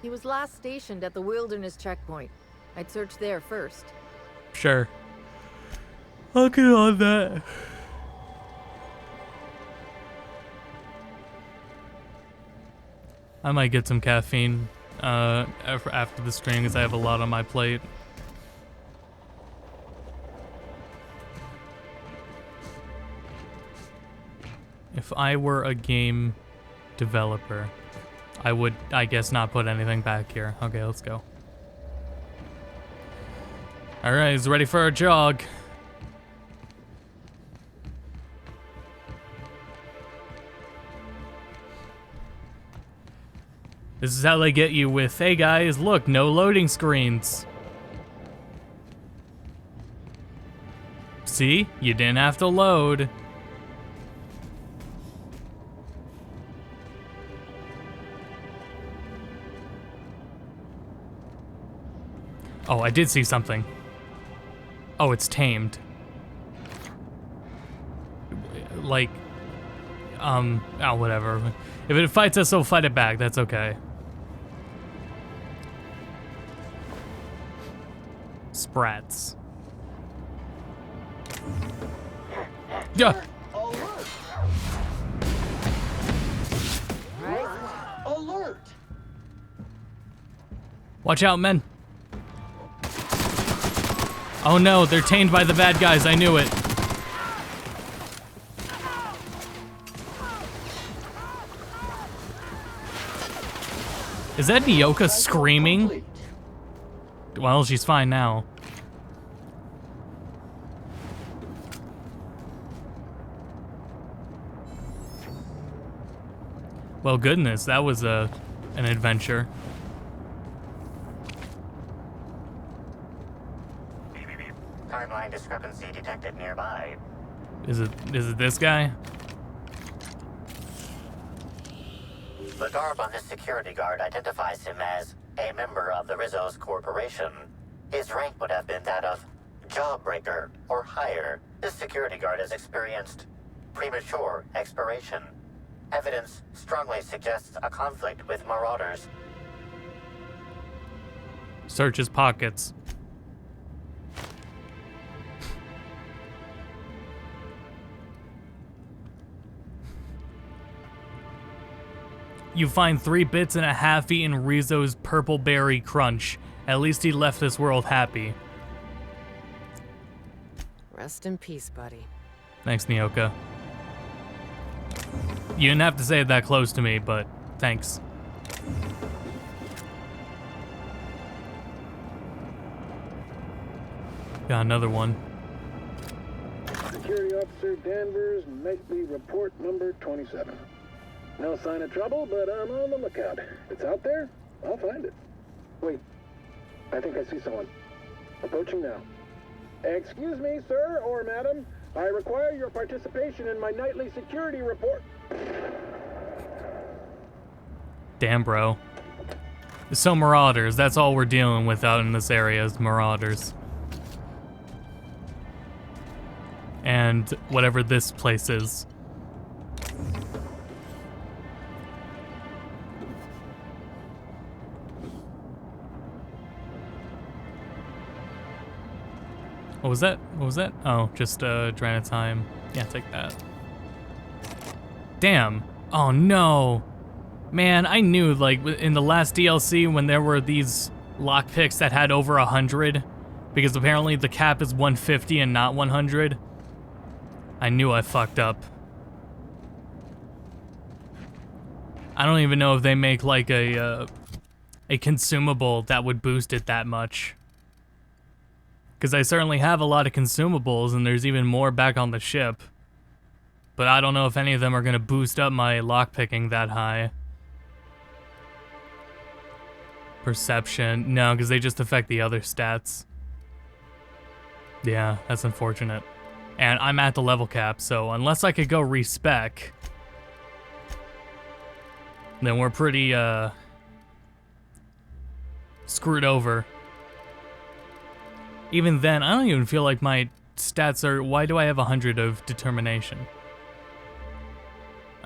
He was last stationed at the Wilderness checkpoint. I'd search there first. Sure. I'll get on that. I might get some caffeine after the stream because I have a lot on my plate. If I were a game developer, I would, I guess, not put anything back here. Okay, let's go. Alright, he's ready for a jog. This is how they get you with, hey guys, look, no loading screens. See? You didn't have to load. Oh, I did see something. Oh, it's tamed. Like, oh, whatever. If it fights us, it'll fight it back. That's okay. Sprats. Yeah. Alert! Alert! Watch out, men. Oh no, they're tamed by the bad guys. I knew it. Is that Nyoka screaming? Well, she's fine now. Well, goodness, that was an adventure. Timeline discrepancy detected nearby. Is it this guy? The garb on this security guard identifies him as a member of the Rizzo's corporation. His rank would have been that of jawbreaker or higher. This security guard has experienced premature expiration. Evidence strongly suggests a conflict with marauders. Search his pockets. You find 3 bits and a half-eaten Rizzo's purple berry crunch. At least he left this world happy. Rest in peace, buddy. Thanks, Nyoka. You didn't have to say it that close to me, but thanks. Got another one. Security Officer Danvers, nightly report number 27. No sign of trouble, but I'm on the lookout. It's out there, I'll find it. Wait, I think I see someone. Approaching now. Excuse me, sir or madam. I require your participation in my nightly security report. Damn, bro. So marauders, that's all we're dealing with out in this area is marauders. And whatever this place is. What was that? What was that? Oh, just drain of time. Yeah, take that. Damn. Oh no. Man, I knew, like, in the last DLC when there were these lockpicks that had over 100, because apparently the cap is 150 and not 100. I knew I fucked up. I don't even know if they make, like, a consumable that would boost it that much. Because I certainly have a lot of consumables, and there's even more back on the ship. But I don't know if any of them are going to boost up my lockpicking that high. Perception. No, because they just affect the other stats. Yeah, that's unfortunate. And I'm at the level cap, so unless I could go respec, then we're pretty, screwed over. Even then, I don't even feel like my stats are... Why do I have 100 of determination?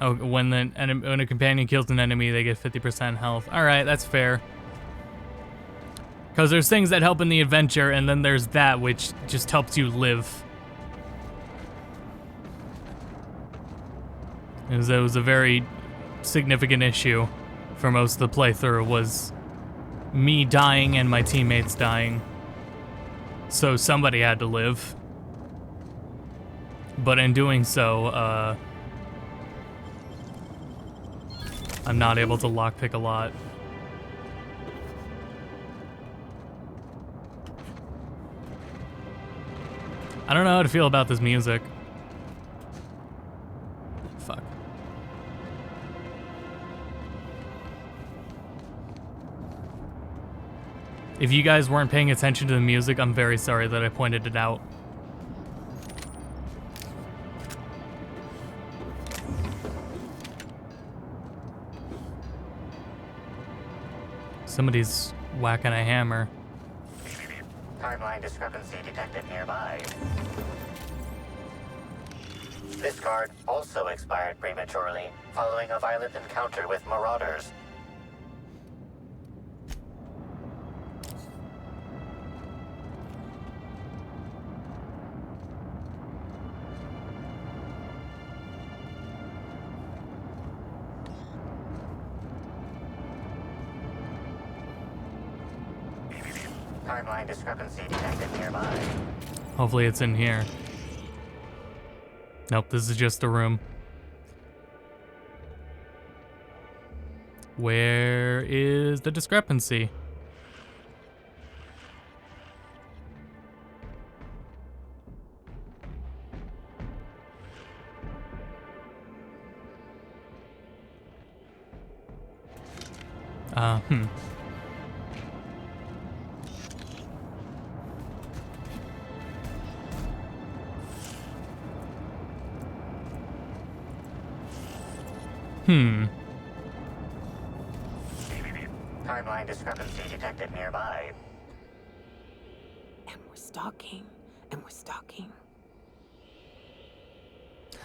Oh, when a companion kills an enemy, they get 50% health. Alright, that's fair. Because there's things that help in the adventure, and then there's that which just helps you live. It was a very significant issue for most of the playthrough, was me dying and my teammates dying. So somebody had to live. But in doing so, I'm not able to lockpick a lot. I don't know how to feel about this music. Fuck. If you guys weren't paying attention to the music, I'm very sorry that I pointed it out. Somebody's whacking a hammer. Timeline discrepancy detected nearby. This guard also expired prematurely following a violent encounter with marauders. Timeline discrepancy detected nearby. Hopefully it's in here. Nope, this is just a room. Where is the discrepancy? Hmm. Timeline discrepancy detected nearby. And we're stalking. And we're stalking.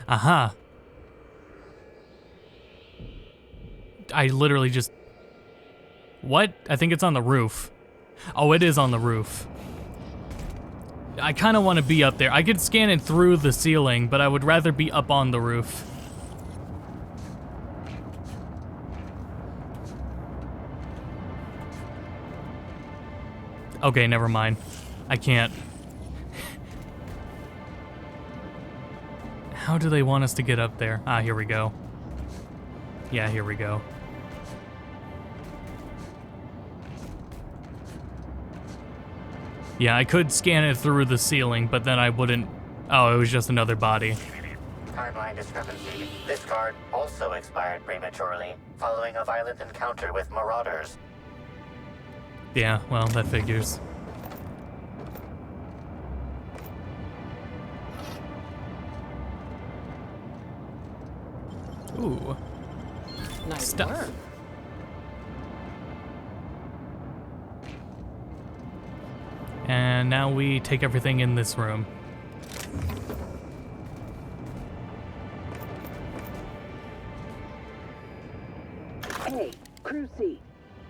Aha. I literally just... What? I think it's on the roof. Oh, it is on the roof. I kind of want to be up there. I could scan it through the ceiling, but I would rather be up on the roof. Okay, never mind. I can't. How do they want us to get up there? Ah, here we go. Yeah, here we go. Yeah, I could scan it through the ceiling, but then I wouldn't... Oh, it was just another body. Timeline discrepancy. This card also expired prematurely, following a violent encounter with marauders. Yeah, well, that figures. Ooh. Nice Stuff. work. And now we take everything in this room. Hey, Crew C.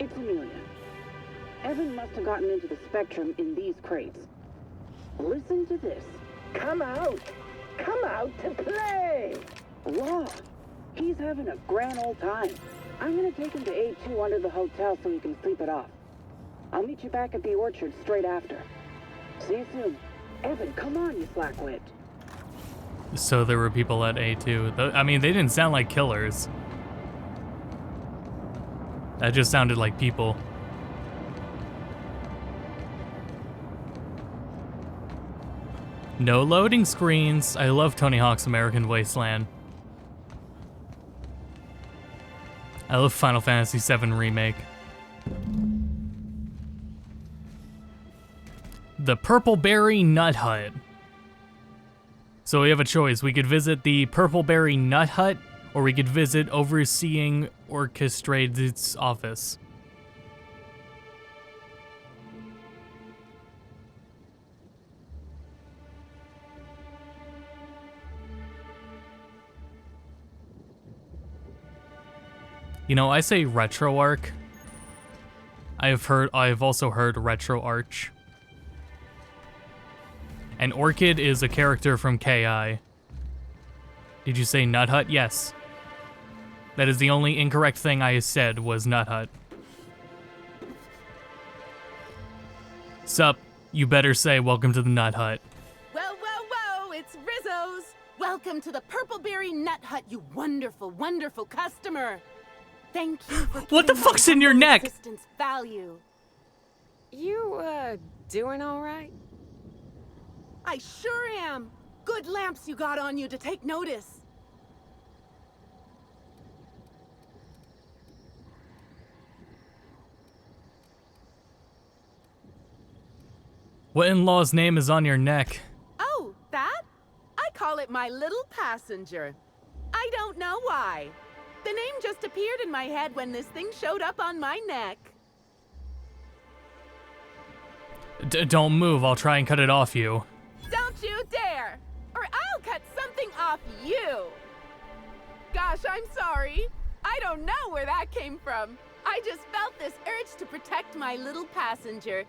It's Amelia. Evan must have gotten into the Spectrum in these crates. Listen to this. Come out! Come out to play! Wow, he's having a grand old time. I'm gonna take him to A2 under the hotel so he can sleep it off. I'll meet you back at the orchard straight after. See you soon. Evan, come on, you slackwit. So there were people at A2. I mean, they didn't sound like killers. That just sounded like people. No loading screens. I love Tony Hawk's American Wasteland. I love Final Fantasy VII Remake. The Purpleberry Nut Hut. So we have a choice. We could visit the Purpleberry Nut Hut, or we could visit Overseeing Orchestrated's office. You know, I say RetroArch. I've also heard RetroArch. And Orchid is a character from KI. Did you say Nut Hut? Yes. That is the only incorrect thing I said was Nut Hut. Sup, you better say welcome to the Nut Hut. Whoa, whoa, whoa, it's Rizzo's. Welcome to the Purpleberry Nut Hut, you wonderful, wonderful customer. Thank you for What the fuck's in your neck? assistance value. You, doing all right? I sure am. Good lamps you got on you to take notice. What in-law's name is on your neck? Oh, that? I call it my little passenger. I don't know why. The name just appeared in my head when this thing showed up on my neck. Don't move, I'll try and cut it off you. Don't you dare! Or I'll cut something off you! Gosh, I'm sorry. I don't know where that came from. I just felt this urge to protect my little passenger,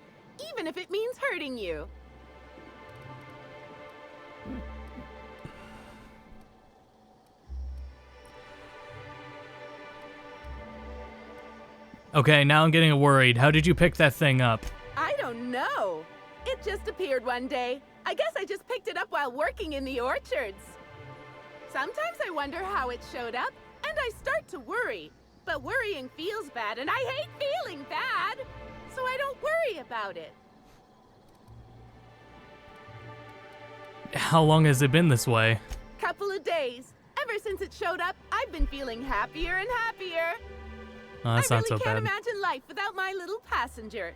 even if it means hurting you. Okay, now I'm getting worried. How did you pick that thing up? I don't no. It just appeared one day. I guess I just picked it up while working in the orchards. Sometimes I wonder how it showed up, and I start to worry. But worrying feels bad, and I hate feeling bad. So I don't worry about it. How long has it been this way? Couple of days. Ever since it showed up, I've been feeling happier and happier. Oh, that's I not really so can't bad. imagine life without my little passenger.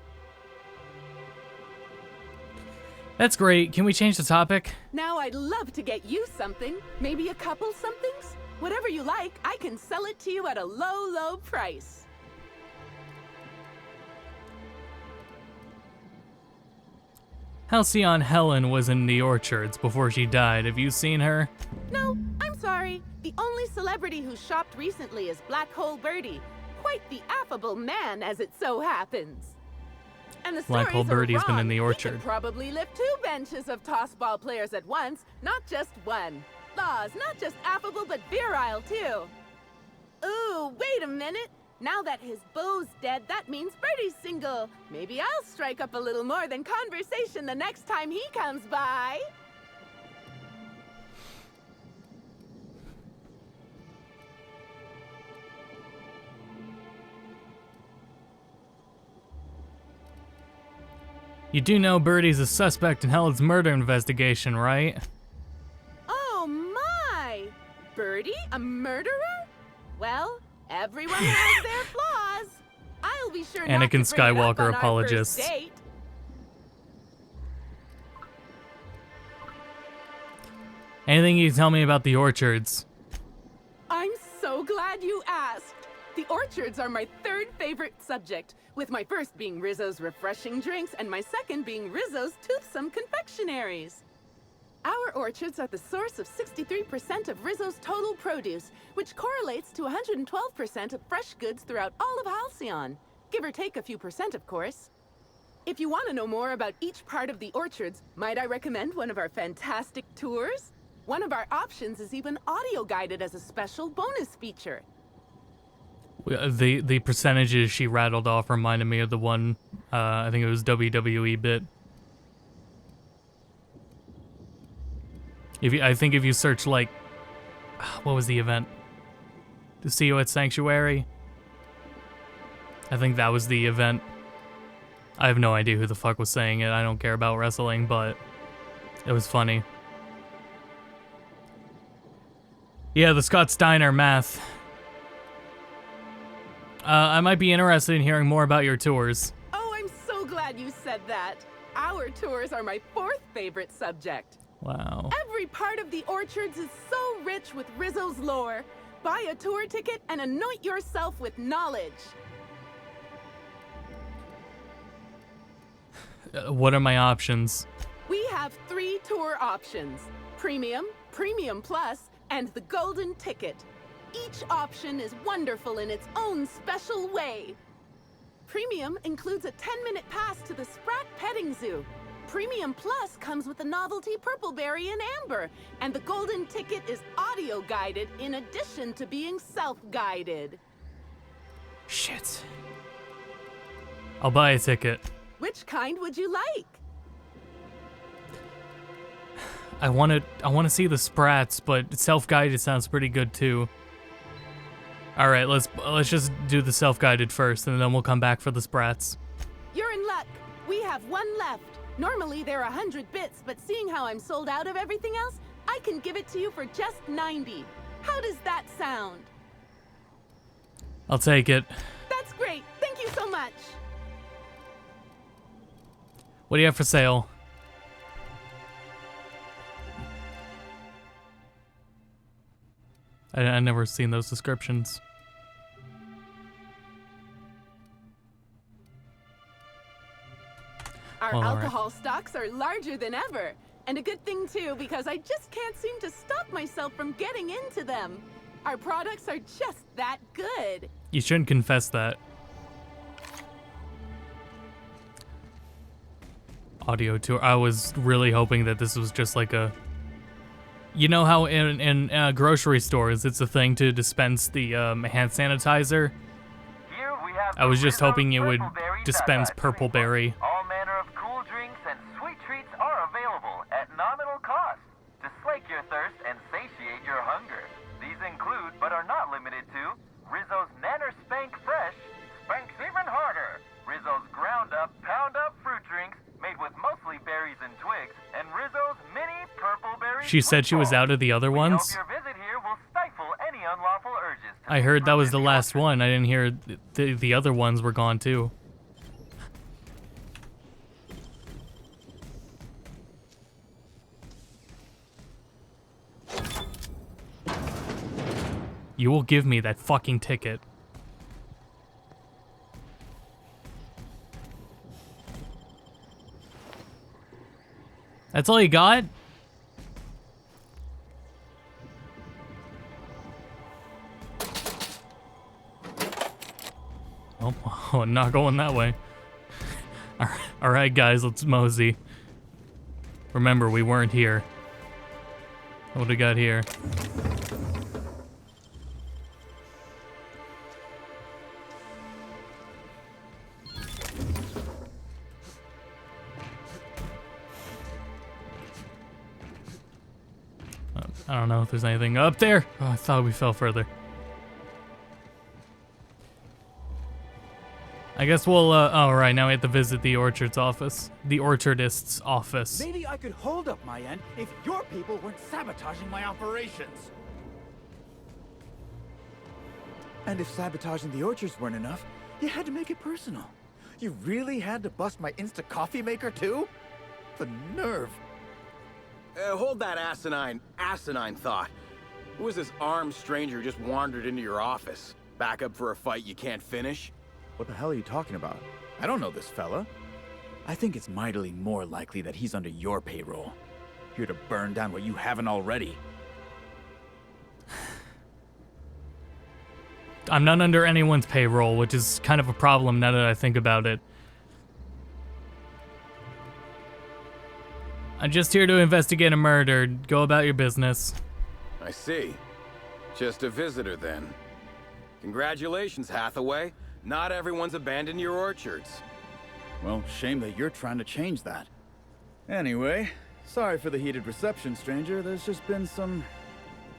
That's great. Can we change the topic? Now I'd love to get you something. Maybe a couple somethings? Whatever you like, I can sell it to you at a low, low price. Halcyon Helen was in the orchards before she died. Have you seen her? No, I'm sorry. The only celebrity who shopped recently is Black Hole Birdie. Quite the affable man, as it so happens. And the Black Hole stories are Birdie's been in wrong. the He orchard. could probably lift 2 benches of tossball players at once, not just one. Laws, not just affable, but virile, too. Ooh, wait a minute. Now that his beau's dead, that means Birdie's single. Maybe I'll strike up a little more than conversation the next time he comes by. You do know Birdie's a suspect in Helen's murder investigation, right? Oh my! Birdie, a murderer? Well, everyone has their flaws. I'll be sure not Anakin to bring it up Skywalker on our apologist. first date. Anything you can tell me about the orchards? I'm so glad you asked. The orchards are my 3rd favorite subject, with my first being Rizzo's refreshing drinks and my second being Rizzo's toothsome confectionaries. Our orchards are the source of 63% of Rizzo's total produce, which correlates to 112% of fresh goods throughout all of Halcyon. Give or take a few percent, of course. If you want to know more about each part of the orchards, might I recommend one of our fantastic tours? One of our options is even audio guided as a special bonus feature. The percentages she rattled off reminded me of the one, I think it was WWE bit. I think if you search like, what was the event? To see you at Sanctuary? I think that was the event. I have no idea who the fuck was saying it. I don't care about wrestling, but it was funny. Yeah, the Scott Steiner math. I might be interested in hearing more about your tours. Oh, I'm so glad you said that. Our tours are my 4th favorite subject. Wow. Every part of the orchards is so rich with Rizzo's lore. Buy a tour ticket and anoint yourself with knowledge. What are my options? We have 3 tour options: Premium, Premium Plus, and the Golden Ticket. Each option is wonderful in its own special way. Premium includes a 10-minute pass to the Sprat Petting Zoo. Premium Plus comes with the novelty Purpleberry and Amber, and the Golden Ticket is audio-guided in addition to being self-guided. Shit. I'll buy a ticket. Which kind would you like? I want to see the Sprats, but self-guided sounds pretty good too. All right, let's just do the self-guided first, and then we'll come back for the Sprats. You're in luck. We have 1 left. Normally they're 100 bits, but seeing how I'm sold out of everything else, I can give it to you for just 90. How does that sound? I'll take it. That's great. Thank you so much. What do you have for sale? I never seen those descriptions. Our Well, all right. alcohol stocks are larger than ever. And a good thing too, because I just can't seem to stop myself from getting into them. Our products are just that good. You shouldn't confess that. Audio tour. I was really hoping that this was just like a... You know how in grocery stores it's a thing to dispense the hand sanitizer? I was just hoping it would dispense Purpleberry. All manner of cool She said she was out of the other ones? Your visit here will stifle any unlawful urges. I heard that was the last one. I didn't hear the other ones were gone too. You will give me that fucking ticket. That's all you got? Oh, not going that way. Alright guys, let's mosey. Remember, we weren't here. What do we got here? I don't know if there's anything up there. Oh, I thought we fell further. I guess we'll, oh, right, now we have to visit the orchard's office. The orchardist's office. Maybe I could hold up my end if your people weren't sabotaging my operations. And if sabotaging the orchards weren't enough, you had to make it personal. You really had to bust my instant coffee maker too? The nerve. Hold that asinine thought. Who was this armed stranger who just wandered into your office? Back up for a fight you can't finish? What the hell are you talking about? I don't know this fella. I think it's mightily more likely that he's under your payroll. Here to burn down what you haven't already. I'm not under anyone's payroll, which is kind of a problem now that I think about it. I'm just here to investigate a murder. Go about your business. I see. Just a visitor then. Congratulations, Hathaway. Not everyone's abandoned your orchards. Well, shame that you're trying to change that. Anyway, sorry for the heated reception, stranger. There's just been some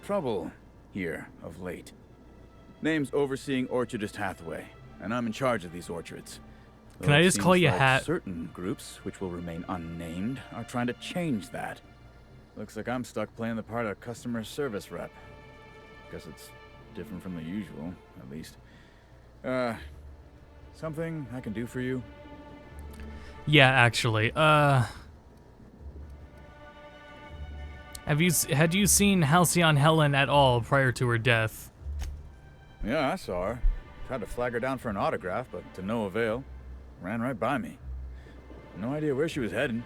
trouble here of late. Name's Overseeing Orchardist Hathaway, and I'm in charge of these orchards. Can I just call you Hat? Certain groups, which will remain unnamed, are trying to change that. Looks like I'm stuck playing the part of customer service rep. Guess it's different from the usual, at least. Something I can do for you? Yeah, actually. Had you seen Halcyon Helen at all prior to her death? Yeah, I saw her. Tried to flag her down for an autograph, but to no avail. Ran right by me. No idea where she was heading.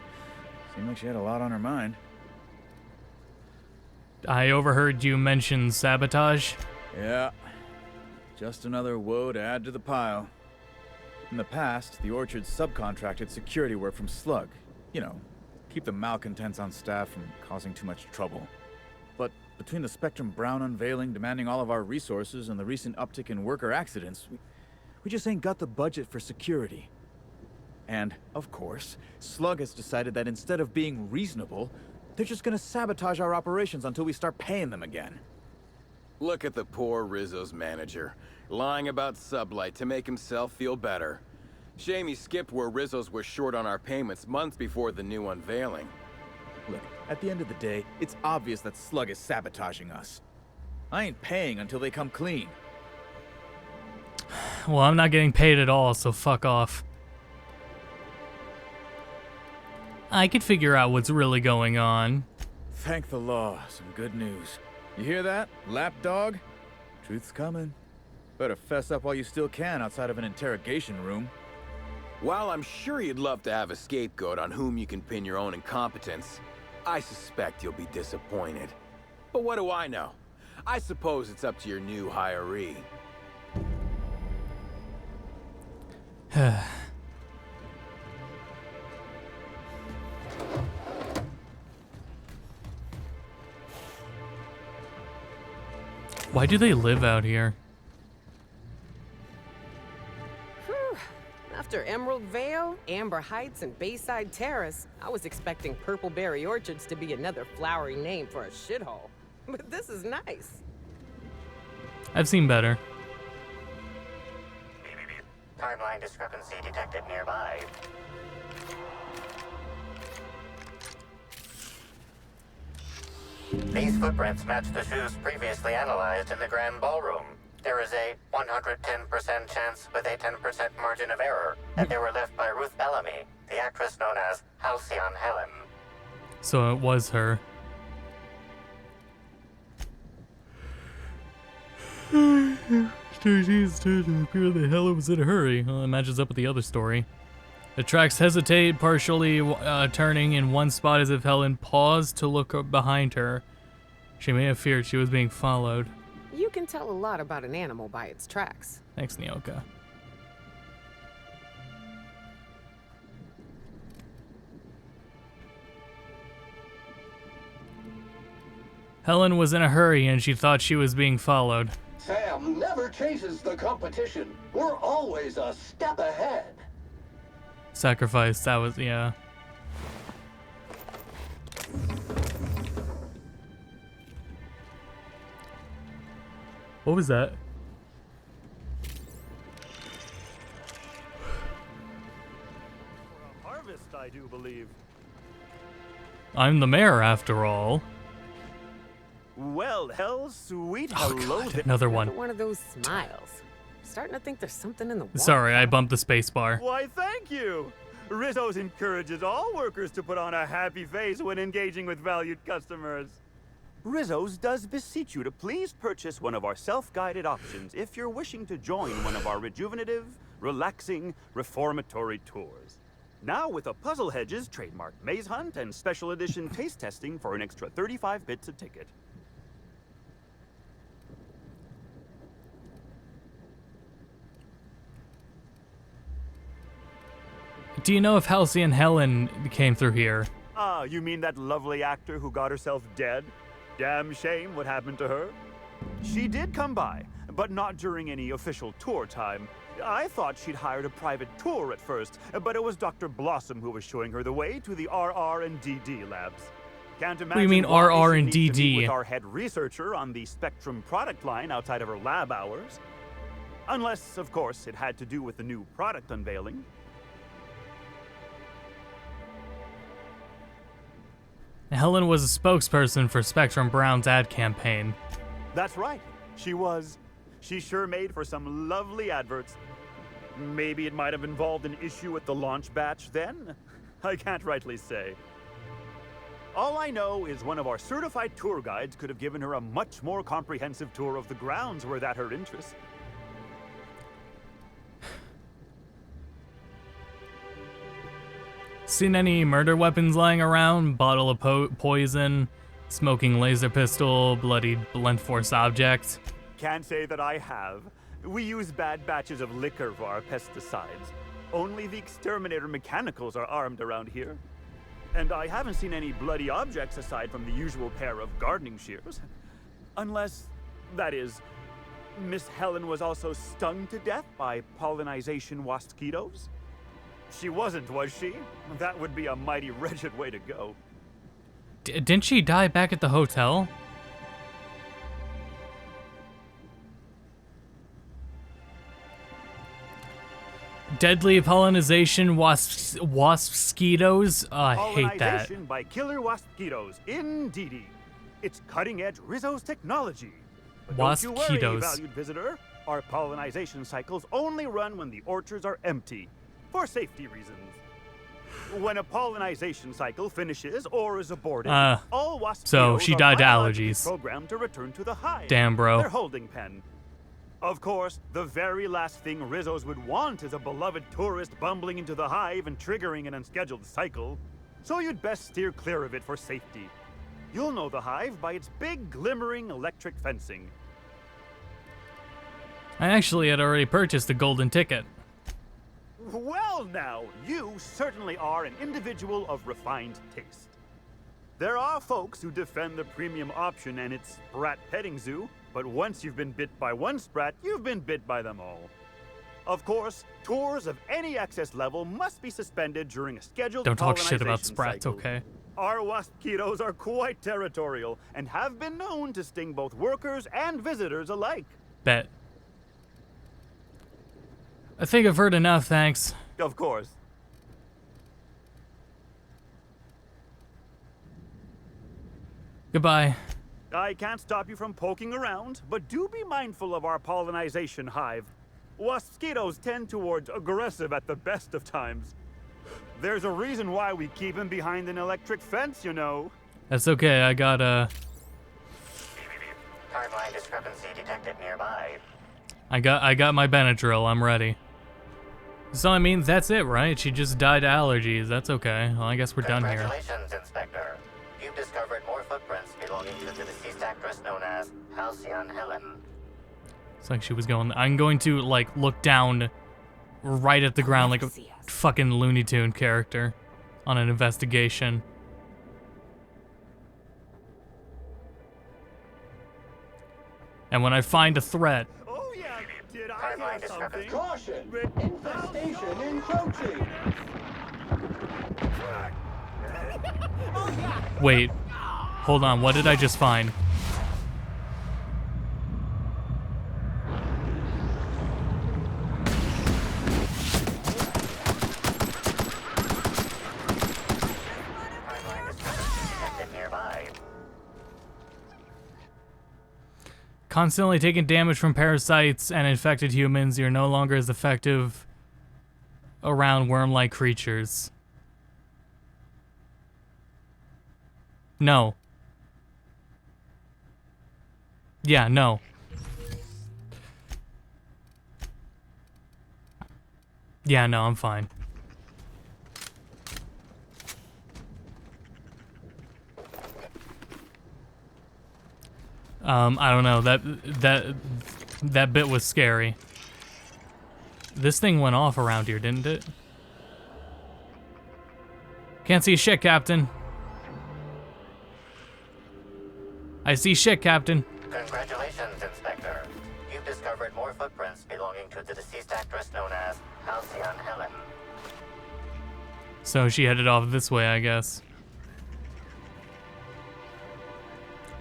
Seemed like she had a lot on her mind. I overheard you mention sabotage. Yeah. Just another woe to add to the pile. In the past, the orchard subcontracted security work from Slug. You know, keep the malcontents on staff from causing too much trouble. But between the Spectrum Brown unveiling demanding all of our resources and the recent uptick in worker accidents, we just ain't got the budget for security. And, of course, Slug has decided that instead of being reasonable, they're just gonna sabotage our operations until we start paying them again. Look at the poor Rizzo's manager, lying about Sublight to make himself feel better. Shame he skipped where Rizzo's was short on our payments months before the new unveiling. Look, at the end of the day, it's obvious that Slug is sabotaging us. I ain't paying until they come clean. Well, I'm not getting paid at all, so fuck off. I could figure out what's really going on. Thank the law, some good news. You hear that, lapdog? Truth's coming. Better fess up while you still can outside of an interrogation room. While I'm sure you'd love to have a scapegoat on whom you can pin your own incompetence, I suspect you'll be disappointed. But what do I know? I suppose it's up to your new hiree. Why do they live out here? Whew. After Emerald Vale, Amber Heights, and Bayside Terrace, I was expecting Purpleberry Orchards to be another flowery name for a shithole. But this is nice. I've seen better. Timeline discrepancy detected nearby. These footprints match the shoes previously analyzed in the Grand Ballroom. There is a 110% chance with a 10% margin of error that they were left by Ruth Bellamy, the actress known as Halcyon Helen. So it was her. Stacy's to appear that Helen was in a hurry. Well, it matches up with the other story. The tracks hesitate, partially turning in one spot as if Helen paused to look behind her. She may have feared she was being followed. You can tell a lot about an animal by its tracks. Thanks, Nyoka. Helen was in a hurry and she thought she was being followed. Sam never chases the competition. We're always a step ahead. Sacrifice, that was, yeah. What was that? For a harvest, I do believe. I'm the mayor, after all. Well, hell, sweet Oh hello. God, another one. One of those smiles. I'm starting to think there's something in the water. Sorry, I bumped the space bar. Why, thank you. Rizzo's encourages all workers to put on a happy face when engaging with valued customers. Rizzo's does beseech you to please purchase one of our self-guided options if you're wishing to join one of our rejuvenative, relaxing, reformatory tours. Now with a Puzzle Hedges trademark maze hunt and special edition taste testing for an extra 35 bits a ticket. Do you know if Halcyon Helen came through here? Ah, you mean that lovely actor who got herself dead? Damn shame what happened to her. She did come by, but not during any official tour time. I thought she'd hired a private tour at first, but it was Dr. Blossom who was showing her the way to the RR and DD labs. Can't imagine What do you mean why RR she and needs to meet DD? with our head researcher on the Spectrum product line outside of her lab hours. Unless, of course, it had to do with the new product unveiling. Helen was a spokesperson for Spectrum Brown's ad campaign. That's right. She was. She sure made for some lovely adverts. Maybe it might have involved an issue with the launch batch then? I can't rightly say. All I know is one of our certified tour guides could have given her a much more comprehensive tour of the grounds were that her interest. Seen any murder weapons lying around? Bottle of poison, smoking laser pistol, bloodied blunt force object? Can't say that I have. We use bad batches of liquor for our pesticides. Only the exterminator mechanicals are armed around here. And I haven't seen any bloody objects aside from the usual pair of gardening shears. Unless, that is, Miss Helen was also stung to death by pollinization mosquitoes? She wasn't, was she? That would be a mighty wretched way to go. Didn't she die back at the hotel? Deadly pollinization mosquitoes? I hate that. Pollinization by killer mosquitoes, indeedy. It's cutting-edge Rizzo's technology. But don't you worry, Mosquitoes. valued visitor. Our pollinization cycles only run when the orchards are empty, for safety reasons. When a pollinization cycle finishes or is aborted, all mosquitoes so she died to are allergies. programmed to return to the hive. Damn, bro. Their holding pen. Of course, the very last thing Rizzo's would want is a beloved tourist bumbling into the hive and triggering an unscheduled cycle. So you'd best steer clear of it for safety. You'll know the hive by its big, glimmering electric fencing. I actually had already purchased the golden ticket. Well now, you certainly are an individual of refined taste. There are folks who defend the premium option and its sprat petting zoo, but once you've been bit by one sprat, you've been bit by them all. Of course, tours of any excess level must be suspended during a scheduled Don't talk shit about pollinization sprats, cycle. okay? Our mosquitoes are quite territorial and have been known to sting both workers and visitors alike. Bet. I think I've heard enough, thanks. Of course. Goodbye. I can't stop you from poking around, but do be mindful of our pollinization hive. Mosquitoes tend towards aggressive at the best of times. There's a reason why we keep them behind an electric fence, you know. That's okay, I got Timeline discrepancy detected nearby. I got my Benadryl, I'm ready. So I mean, that's it, right? She just died of allergies, that's okay. Well, I guess we're done here. Congratulations, Inspector. You've discovered more footprints belonging to the deceased actress known as Halcyon Helen. It's like she was going, I'm going to, like, look down right at the ground like a fucking Looney Tune character on an investigation. And when I find a threat... Oh yeah, did I hear something? Caution! Infestation encroaching! Wait, hold on, what did I just find? Constantly taking damage from parasites and infected humans, you're no longer as effective around worm-like creatures. No. Yeah, no. Yeah, no, I'm fine. I don't know, that bit was scary. This thing went off around here, didn't it? Can't see shit, Captain. I see shit, Captain. Congratulations, Inspector. You've discovered more footprints belonging to the deceased actress known as Halcyon Helen. So she headed off this way, I guess.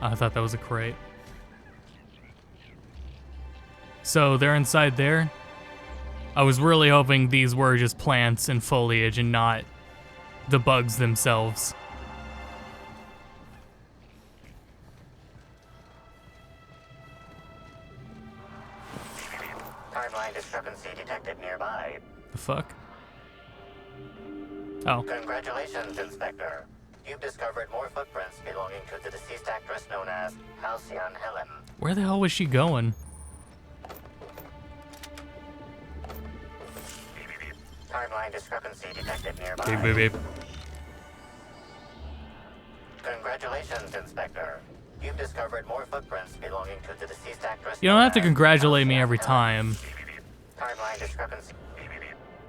I thought that was a crate. So they're inside there? I was really hoping these were just plants and foliage and not the bugs themselves. Timeline discrepancy detected nearby. The fuck? Oh. Congratulations, Inspector. You've discovered more footprints belonging to the deceased actress known as Halcyon Helen. Where the hell was she going? Timeline discrepancy detected nearby. Beep, beep, beep. Congratulations, Inspector. You've discovered more footprints belonging to the deceased actress. You don't have to congratulate me every time. Timeline discrepancy.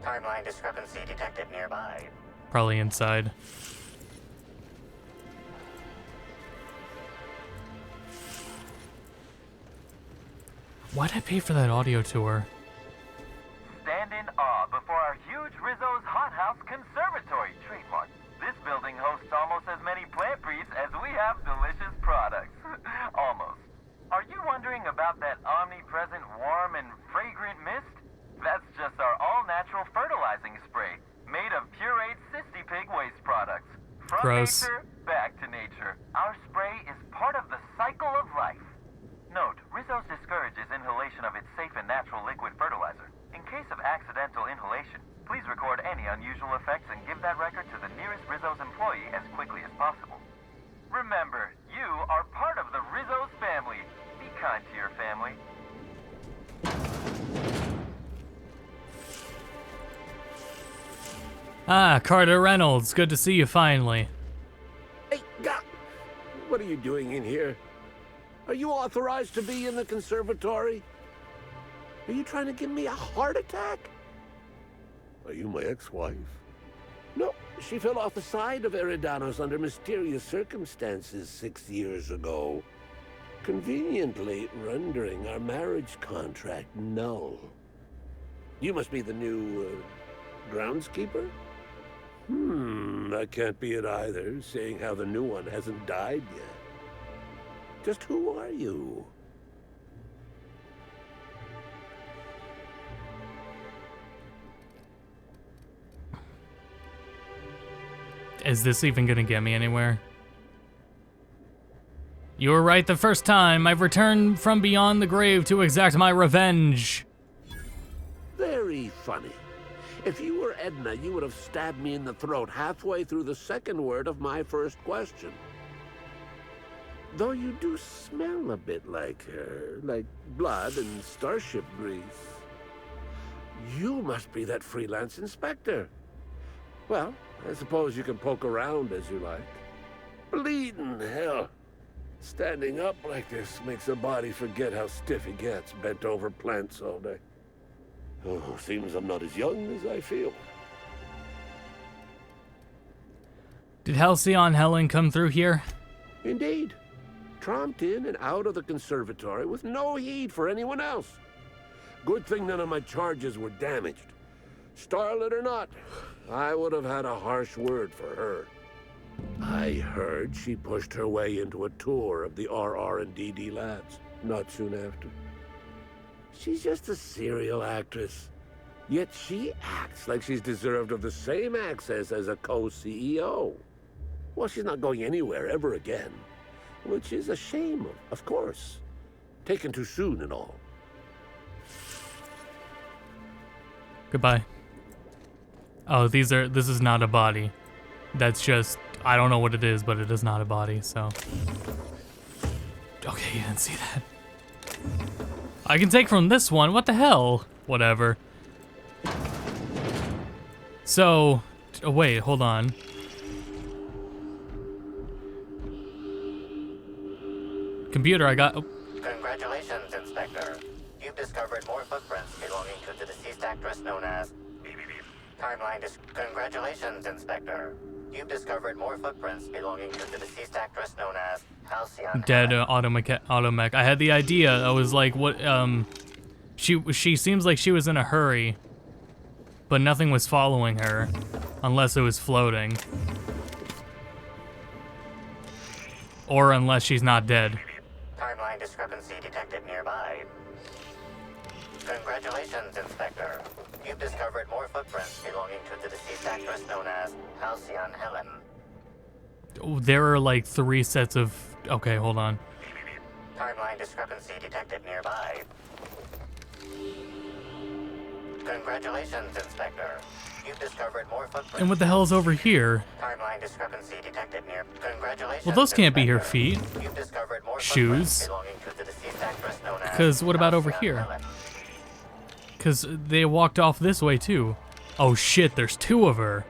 Timeline discrepancy detected nearby. Probably inside. Why'd I pay for that audio tour? Stand in awe before our huge Rizzo's Hothouse Conservatory trademark. This building hosts almost as many plant breeds as we have delicious products. Almost. Are you wondering about that omnipresent warm and fragrant mist? That's just our all-natural fertilizing spray, made of pureed Sissy Pig waste products. From Gross. nature, back to nature. Our spray is part of the cycle of life. Note, Rizzo's discourages inhalation of its safe and natural liquid fertilizer. In case of accidental inhalation, please record any unusual effects and give that record to the nearest Rizzo's employee as quickly as possible. Remember, you are part of the Rizzo's family. Be kind to your family. Ah, Carter Reynolds, good to see you finally. Hey, what are you doing in here? Are you authorized to be in the conservatory? Are you trying to give me a heart attack? Are you my ex-wife? No, she fell off the side of Eridanos under mysterious circumstances 6 years ago, conveniently rendering our marriage contract null. You must be the new, groundskeeper? That can't be it either, seeing how the new one hasn't died yet. Just who are you? Is this even gonna get me anywhere? You were right the first time. I've returned from beyond the grave to exact my revenge. Very funny. If you were Edna, you would have stabbed me in the throat halfway through the second word of my first question. Though you do smell a bit like her, like blood and starship grease. You must be that freelance inspector. Well, I suppose you can poke around as you like. Bleeding hell. Standing up like this makes a body forget how stiff he gets, bent over plants all day. Oh, seems I'm not as young as I feel. Did Halcyon Helen come through here? Indeed. Tromped in and out of the conservatory with no heed for anyone else. Good thing none of my charges were damaged. Starlet or not, I would have had a harsh word for her. I heard she pushed her way into a tour of the RR&DD labs not soon after. She's just a serial actress. Yet she acts like she's deserved of the same access as a co-CEO. Well, she's not going anywhere ever again. Which is a shame, of course. Taken too soon and all. Goodbye. Oh, this is not a body. That's just, I don't know what it is, but it is not a body, so. Okay, you didn't see that. I can take from this one, what the hell? Whatever. So, oh wait, hold on. Computer, I got... Oh. Congratulations, Inspector. You've discovered more footprints belonging to the deceased actress known as... Congratulations, Inspector. You've discovered more footprints belonging to the deceased actress known as Halcyon. Dead automech. I had the idea. I was like, what? She seems like she was in a hurry, but nothing was following her, unless it was floating, or unless she's not dead. Timeline discrepancy detected nearby. Congratulations, Inspector. You've discovered more footprints belonging to the deceased actress known as Halcyon Helen. Oh, there are like 3 sets of... Okay, hold on. Timeline discrepancy detected nearby. Congratulations, Inspector. You've discovered more footprints. And what the hell is over here? Timeline discrepancy detected near. Congratulations. Well, those can't be her feet. You've discovered more shoes. belonging to the deceased actress known as Because what about over here? Because they walked off this way too. Oh shit, there's 2 of her.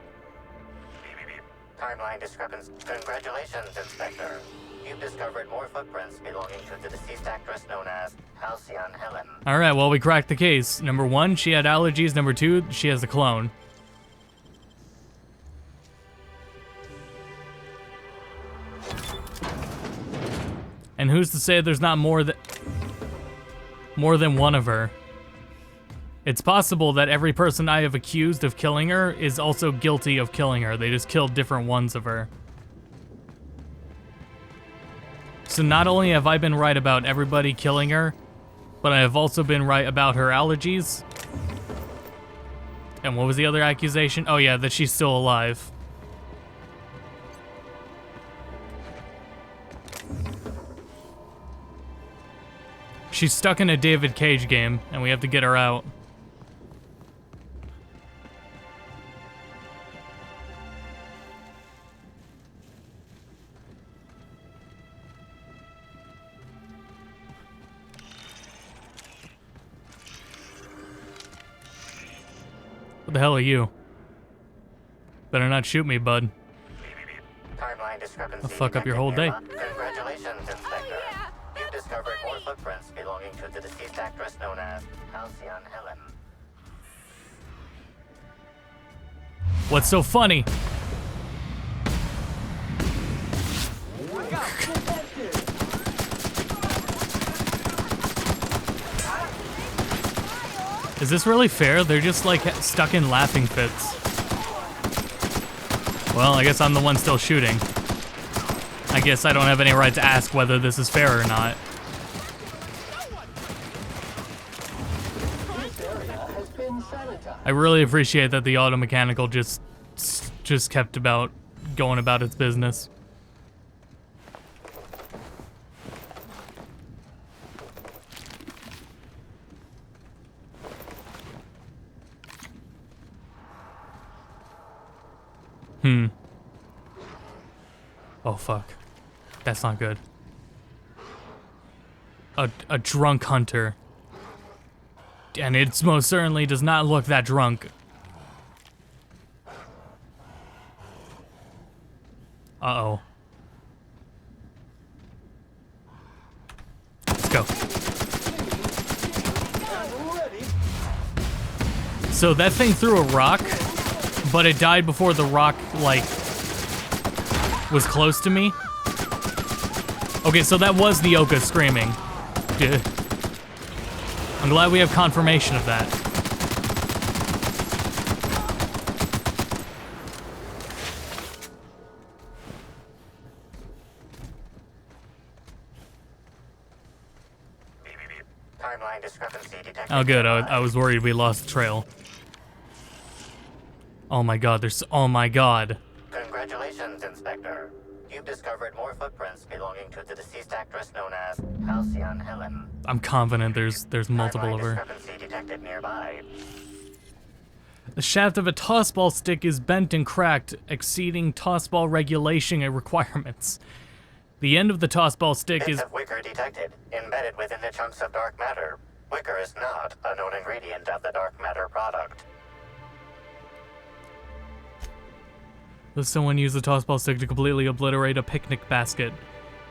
Timeline discrepancy. Congratulations, Inspector. You've discovered more footprints belonging to the deceased actress known as Halcyon Helen. Alright, well, we cracked the case. Number 1, she had allergies. Number 2, she has a clone. And who's to say there's not more than one of her? It's possible that every person I have accused of killing her is also guilty of killing her. They just killed different ones of her. So not only have I been right about everybody killing her, but I have also been right about her allergies. And what was the other accusation? Oh yeah, that she's still alive. She's stuck in a David Cage game, and we have to get her out. What the hell are you? Better not shoot me, bud. Timeline discrepancy. I'll fuck up your whole day. Congratulations, Inspector. You've discovered more footprints belonging to the deceased actress known as Halcyon Helen. What's so funny? Is this really fair? They're just like stuck in laughing fits. Well, I guess I'm the one still shooting. I guess I don't have any right to ask whether this is fair or not. I really appreciate that the auto mechanical just kept going about its business. Oh, fuck. That's not good. A drunk hunter. And it most certainly does not look that drunk. Uh-oh. Let's go. So that thing threw a rock, but it died before the rock, like, was close to me. Okay, so that was the Oka screaming. Duh. I'm glad we have confirmation of that. Timeline discrepancy detected. Oh, good. I was worried we lost the trail. Oh my god, oh my god. Congratulations, Inspector. You've discovered more footprints belonging to the deceased actress known as Halcyon Helen. I'm confident there's multiple of her. Discrepancy detected nearby. The shaft of a tossball stick is bent and cracked, exceeding tossball regulation and requirements. The end of the tossball stick Bits is... of wicker detected, embedded within the chunks of dark matter. Wicker is not a known ingredient of the dark matter product. Does someone use the tossball stick to completely obliterate a picnic basket?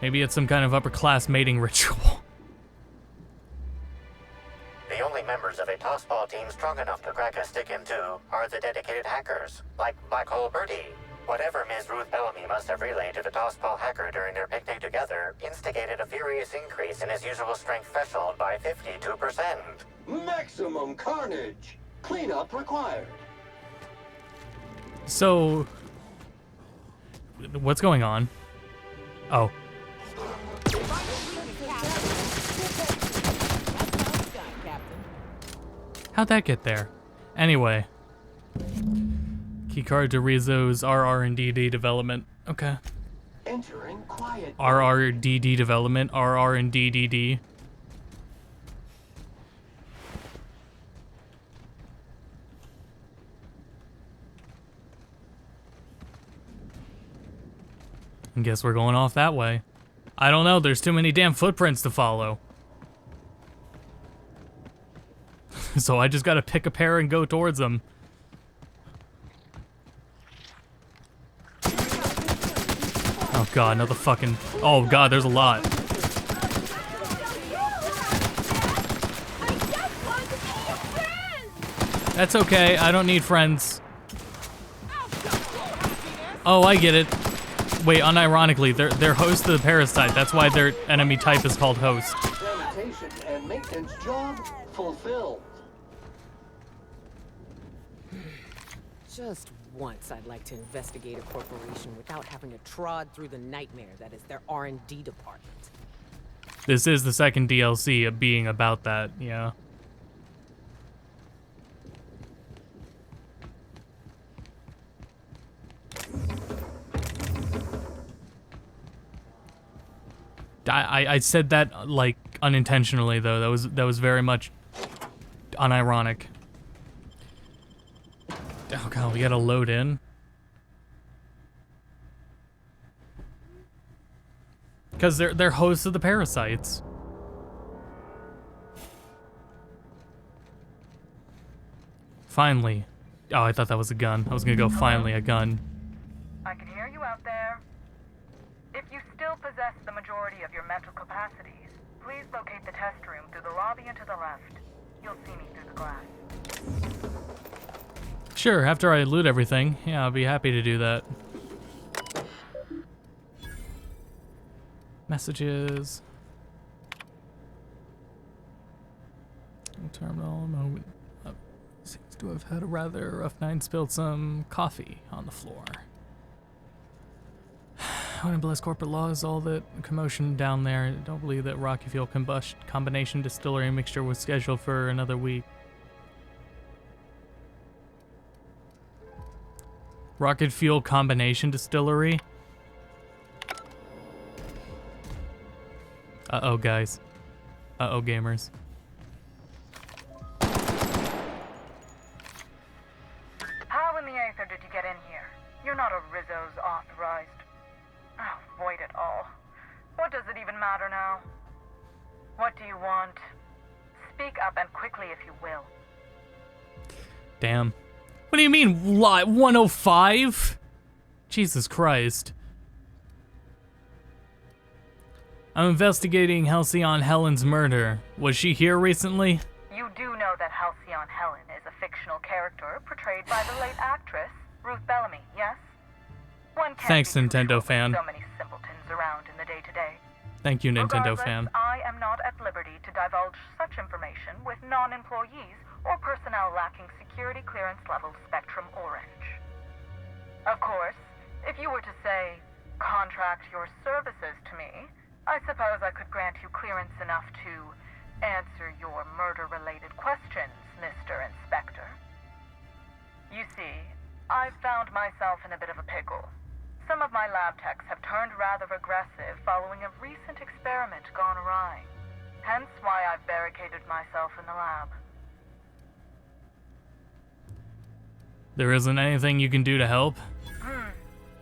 Maybe it's some kind of upper-class mating ritual. The only members of a tossball team strong enough to crack a stick in two are the dedicated hackers, like Black Hole Birdie. Whatever Ms. Ruth Bellamy must have relayed to the tossball hacker during their picnic together instigated a furious increase in his usual strength threshold by 52%. Maximum carnage! Cleanup required. So... what's going on? Oh. How'd that get there? Anyway. Keycard to Rizzo's RR&DD development. Okay. Entering quiet. RR&DD development. RR&DDD. I guess we're going off that way. I don't know, there's too many damn footprints to follow. So I just gotta pick a pair and go towards them. Oh god, another fucking... oh god, there's a lot. That's okay, I don't need friends. Oh, I get it. Wait, unironically, they're host of the parasite. That's why their enemy type is called host. Sanitation and maintenance job fulfilled. Just once I'd like to investigate a corporation without having to trod through the nightmare that is their R&D department. This is the second DLC of being about that, yeah. I said that like unintentionally though. That was very much unironic. Oh god, we gotta load in. Because they're hosts of the parasites. Finally. Oh, I thought that was a gun. I was gonna go finally a gun. I can hear you out there. If you still possess the majority of your mental capacities, please locate the test room through the lobby and to the left. You'll see me through the glass. Sure, after I loot everything, yeah, I'll be happy to do that. Messages. Terminal moment. Seems to have had a rather rough night. Spilled some coffee on the floor. When bless corporate law is all that commotion down there. I don't believe that Rocky Fuel combination distillery mixture was scheduled for another week. Rocket Fuel Combination Distillery? Uh-oh, guys. Uh-oh, gamers. How in the aether did you get in here? You're You're not a Rizzo's authorized. Oh, void it all. What does it even matter now? What do you want? Speak up and quickly if you will. Damn. What do you mean, 105? Jesus Christ. I'm investigating Halcyon Helen's murder. Was she here recently? You do know that Halcyon Helen is a fictional character portrayed by the late actress, Ruth Bellamy, yes? One can't Thanks, be too Nintendo sure fan. with so many simpletons around in the day-to-day. Thank you, Nintendo Regardless, fan. I am not at liberty to divulge such information with non-employees or personnel lacking security clearance level Spectrum Orange. Of course, if you were to say, contract your services to me, I suppose I could grant you clearance enough to answer your murder-related questions, Mr. Inspector. You see, I've found myself in a bit of a pickle. Some of my lab techs have turned rather aggressive following a recent experiment gone awry. Hence why I've barricaded myself in the lab. There isn't anything you can do to help?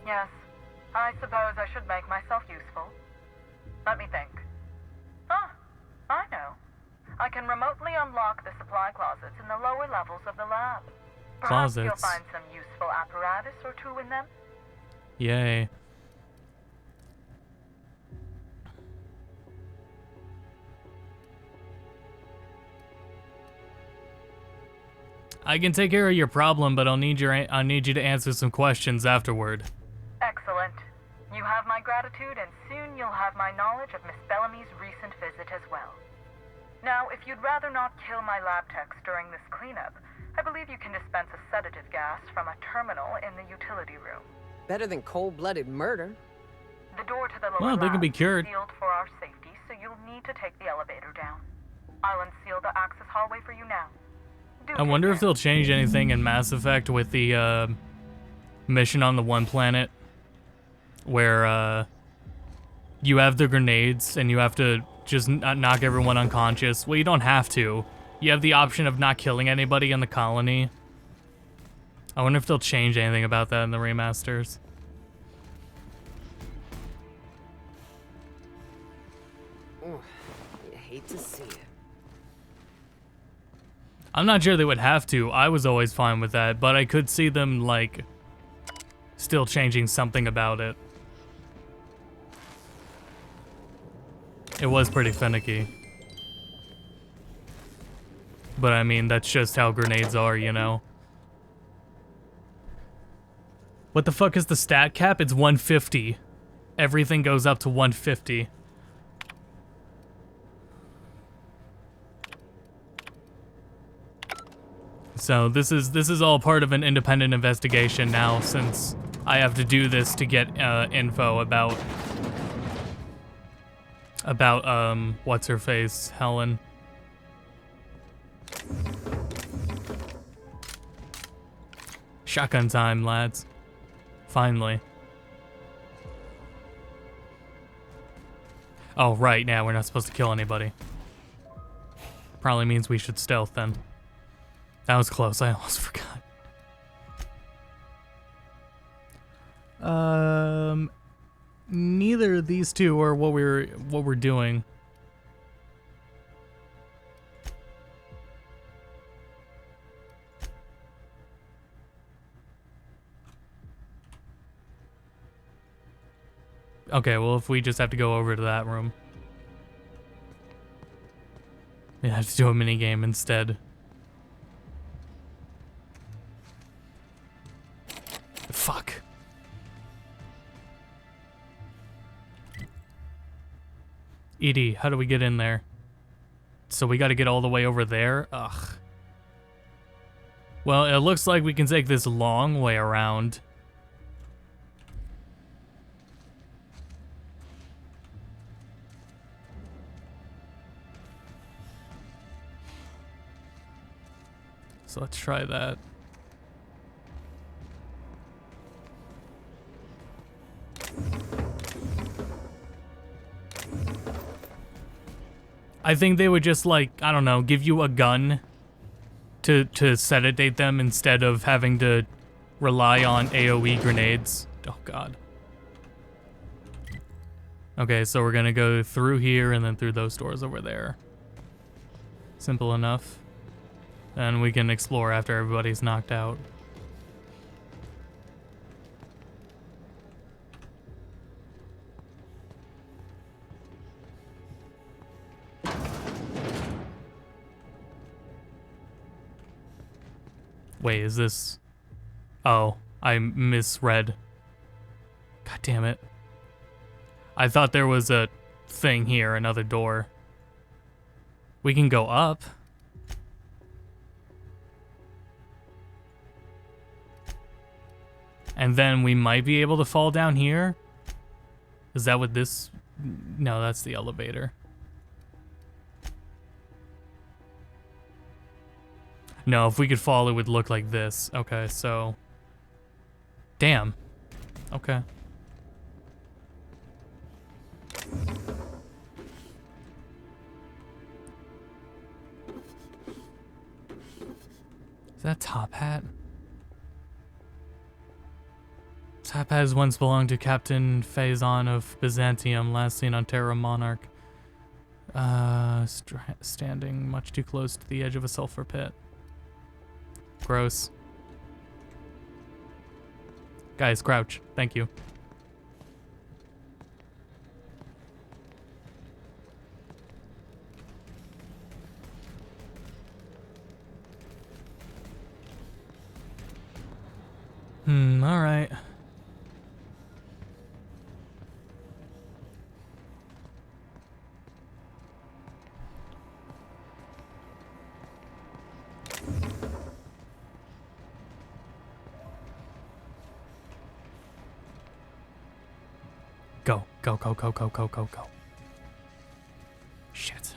Yes. I suppose I should make myself useful. Let me think. Ah, I know. I can remotely unlock the supply closets in the lower levels of the lab. Perhaps you'll Closets. find some useful apparatus or two in them. Yay. I can take care of your problem, but I'll need you to answer some questions afterward. Excellent. You have my gratitude, and soon you'll have my knowledge of Miss Bellamy's recent visit as well. Now, if you'd rather not kill my lab techs during this cleanup, I believe you can dispense a sedative gas from a terminal in the utility room. Better than cold-blooded murder. The door to the lower Well, they can lab be cured. is sealed for our safety, so you'll need to take the elevator down. I'll unseal the access hallway for you now. I wonder if they'll change anything in Mass Effect with the mission on the one planet where you have the grenades and you have to just knock everyone unconscious. Well, you don't have to. You have the option of not killing anybody in the colony. I wonder if they'll change anything about that in the remasters. Ooh, you hate to see it. I'm not sure they would have to. I was always fine with that, but I could see them, like, still changing something about it. It was pretty finicky. But I mean, that's just how grenades are, you know? What the fuck is the stat cap? It's 150. Everything goes up to 150. So this is all part of an independent investigation now, since I have to do this to get info about what's her face, Helen. Shotgun time, lads. Finally. Oh, right, now we're not supposed to kill anybody. Probably means we should stealth then. That was close, I almost forgot. Neither of these two are what we're doing. Okay, well, if we just have to go over to that room. We have to do a minigame instead. Fuck. Edie, how do we get in there? So we gotta get all the way over there? Ugh. Well, it looks like we can take this long way around. So let's try that. I think they would just, like, I don't know, give you a gun to sedate them instead of having to rely on AoE grenades. Oh god. Okay, so we're gonna go through here and then through those doors over there. Simple enough. And we can explore after everybody's knocked out. Wait, is this... Oh, I misread. God damn it. I thought there was a thing here, another door. We can go up. And then we might be able to fall down here? Is that what this... No, that's the elevator. No, if we could fall, it would look like this. Okay, so... Damn. Okay. Is that Top Hat? Top Hat once belonged to Captain Phazon of Byzantium, last seen on Terra Monarch. Standing much too close to the edge of a sulfur pit. Gross. Guys, crouch. Thank you. Alright. Go, go, go, go, go, go, go, go. Shit.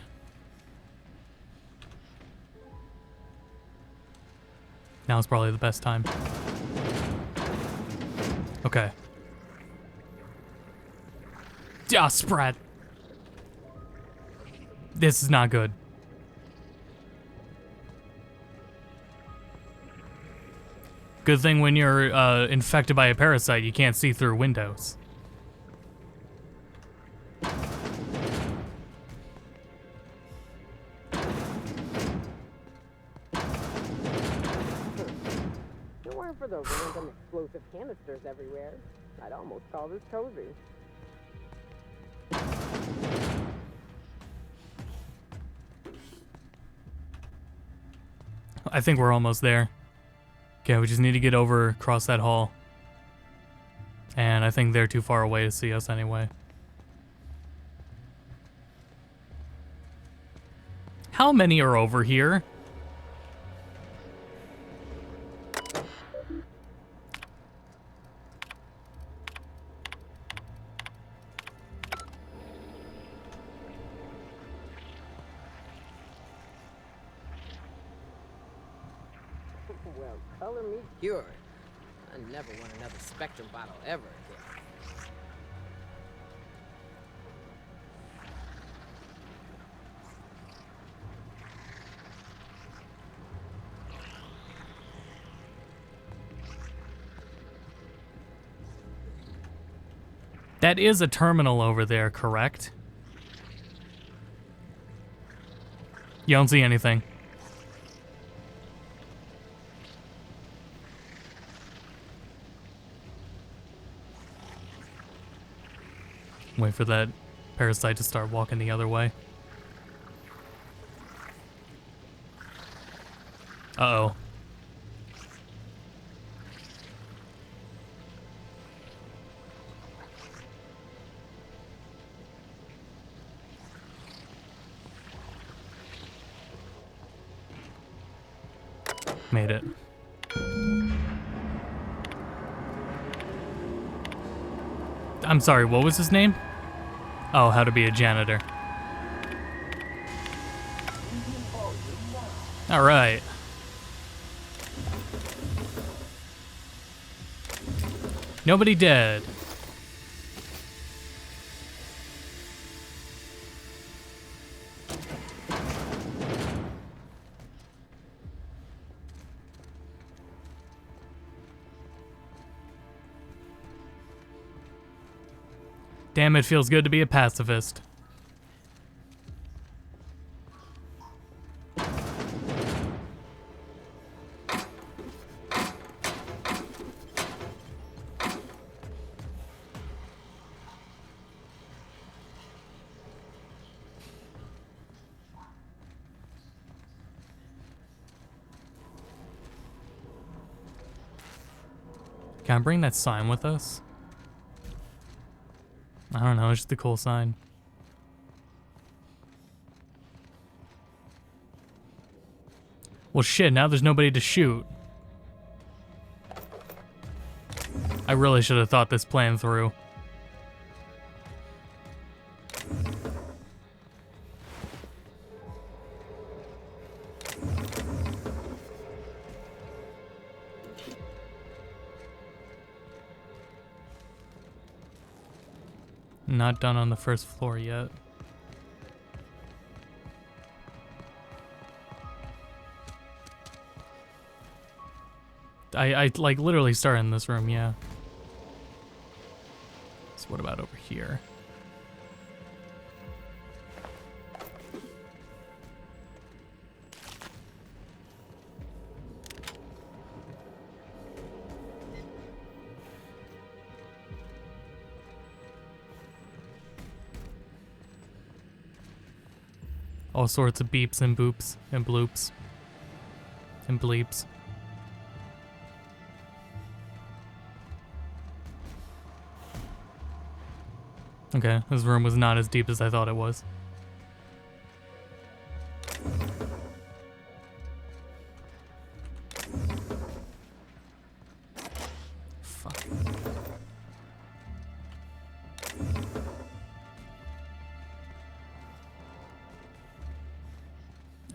Now is probably the best time. Okay. Ah, spread. This is not good. Good thing when you're infected by a parasite, you can't see through windows. If it weren't for the random explosive canisters everywhere, I'd almost call this cozy. I think we're almost there. Okay, we just need to get over across that hall. And I think they're too far away to see us anyway. How many are over here? Well, color me cured. I never want another Spectrum bottle ever again. That is a terminal over there, correct? You don't see anything. Wait for that parasite to start walking the other way. Uh-oh. Made it. I'm sorry, what was his name? Oh, how to be a janitor. All right. Nobody dead. Damn, it feels good to be a pacifist. Can I bring that sign with us? I don't know, it's just a cool sign. Well shit, now there's nobody to shoot. I really should have thought this plan through. Not done on the first floor yet. I like literally started in this room, yeah. So what about over here? All sorts of beeps and boops and bloops and bleeps. Okay, this room was not as deep as I thought it was. Fuck.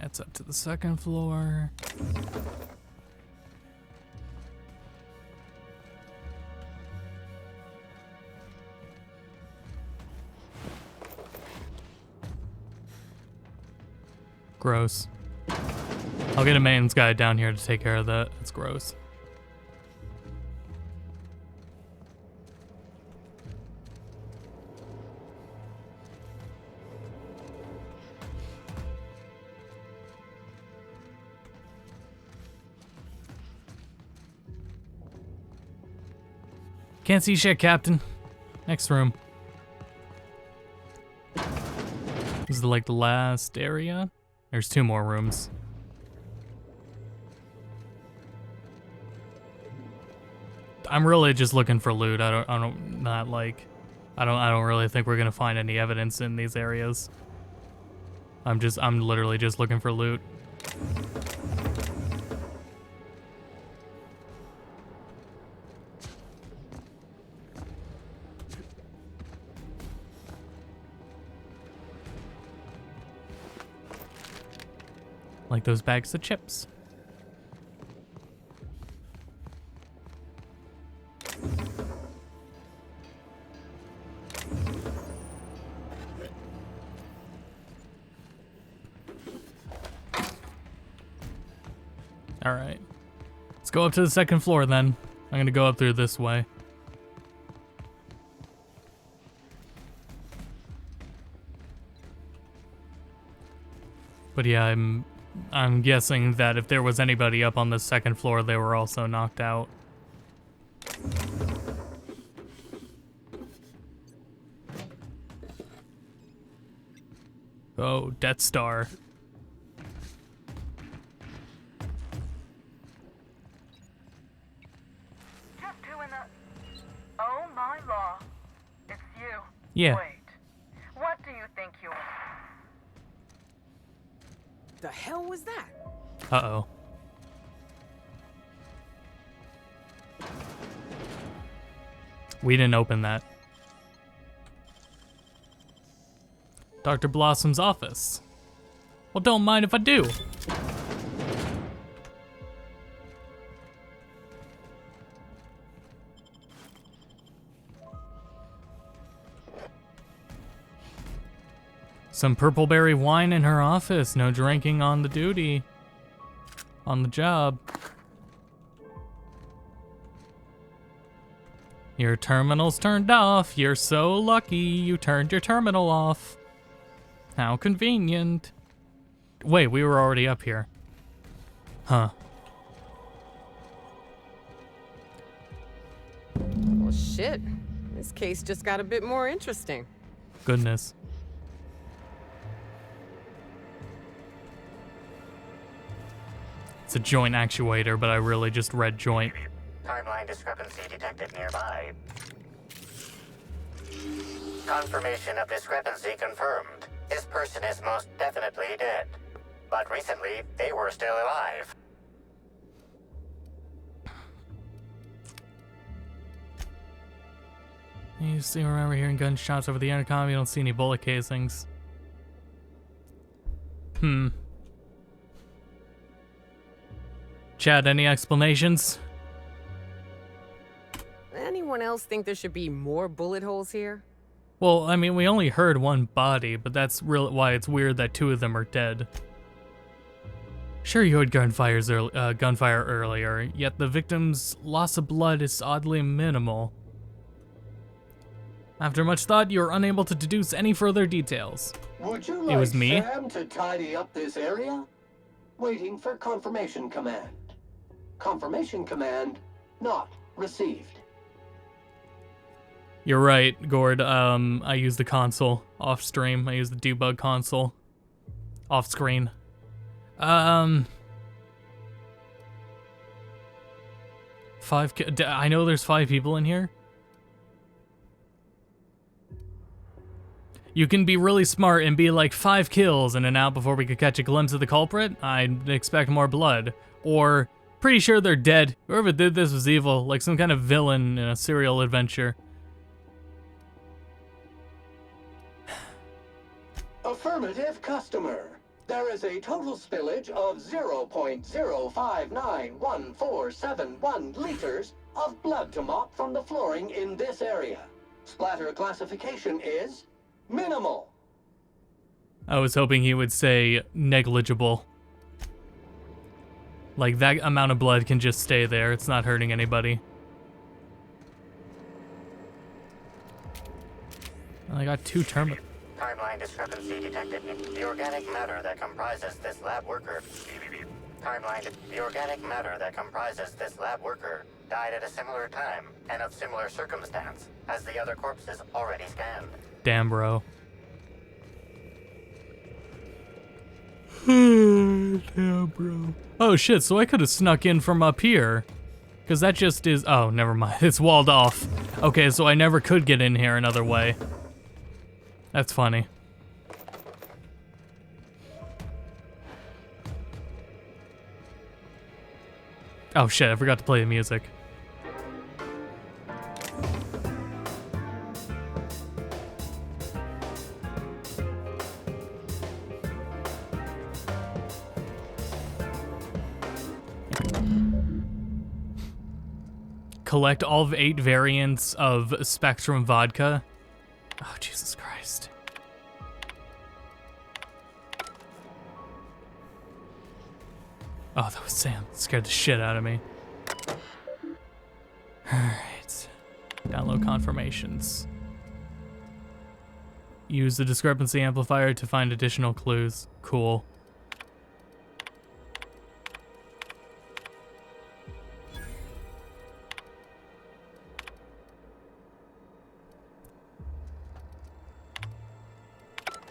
That's up to the second floor. Gross. I'll get a maintenance guy down here to take care of that. It's gross. Can't see shit, Captain. Next room. This is like the last area. There's 2 more rooms. I'm really just looking for loot. I don't really think we're gonna find any evidence in these areas. I'm literally just looking for loot. Like those bags of chips. All right. Let's go up to the second floor then. I'm gonna go up through this way. But yeah, I'm guessing that if there was anybody up on the second floor, they were also knocked out. Oh, Death Star. Just who in the... Oh my law. It's you. Yeah. Wait. What do you think you are? The hell was that? Uh-oh. We didn't open that. Dr. Blossom's office. Well, don't mind if I do. Some purpleberry wine in her office. No drinking on the duty. On the job. Your terminal's turned off. You're so lucky you turned your terminal off. How convenient. Wait, we were already up here. Huh. Well, shit. This case just got a bit more interesting. Goodness. It's a joint actuator, but I really just read joint. Timeline discrepancy detected nearby. Confirmation of discrepancy confirmed. This person is most definitely dead. But recently, they were still alive. You see, remember hearing gunshots over the intercom, you don't see any bullet casings. Chad, any explanations? Anyone else think there should be more bullet holes here? Well, I mean, we only heard one body, but that's why it's weird that two of them are dead. Sure, you heard gunfire earlier, yet the victim's loss of blood is oddly minimal. After much thought, you are unable to deduce any further details. Would you It like was me? Sam to tidy up this area? Waiting for confirmation command. Confirmation command not received. You're right, Gord. I use the console off stream. I use the debug console off screen. I know there's 5 people in here. You can be really smart and be like 5 kills in and out before we could catch a glimpse of the culprit. I'd expect more blood. Or, pretty sure they're dead. Whoever did this was evil, like some kind of villain in a serial adventure. Affirmative customer. There is a total spillage of 0.0591471 liters of blood to mop from the flooring in this area. Splatter classification is minimal. I was hoping he would say negligible. Like, that amount of blood can just stay there. It's not hurting anybody. I got 2 terminals. Timeline discrepancy detected. The organic matter that comprises this lab worker. The organic matter that comprises this lab worker died at a similar time and of similar circumstance as the other corpses already scanned. Damn, bro. Damn, bro. Oh shit, so I could have snuck in from up here. Because that just is... Oh, never mind. It's walled off. Okay, so I never could get in here another way. That's funny. Oh shit, I forgot to play the music. Collect all of 8 variants of Spectrum vodka. Oh, Jesus Christ. Oh, that was Sam. It scared the shit out of me. Alright. Download confirmations. Use the discrepancy amplifier to find additional clues. Cool.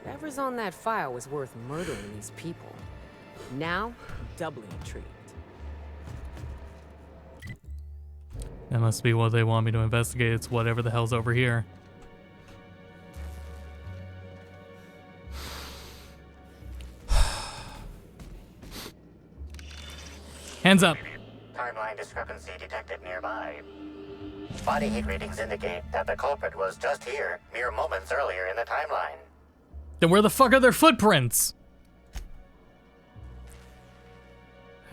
Whatever's on that file was worth murdering these people. Now, doubly intrigued. That must be what they want me to investigate. It's whatever the hell's over here. Hands up. Timeline discrepancy detected nearby. Body heat readings indicate that the culprit was just here mere moments earlier in the timeline. Then where the fuck are their footprints?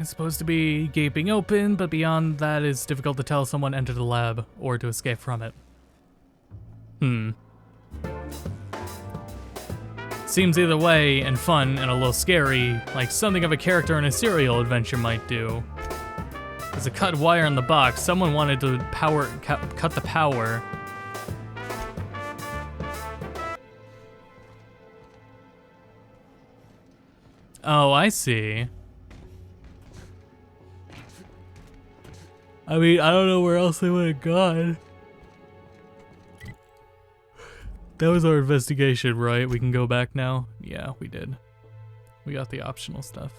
It's supposed to be gaping open, but beyond that it's difficult to tell if someone entered the lab or to escape from it. Seems either way and fun and a little scary, like something of a character in a serial adventure might do. There's a cut wire in the box. Someone wanted to cut the power. Oh, I see. I mean, I don't know where else they would have gone. That was our investigation, right? We can go back now? Yeah, we did. We got the optional stuff.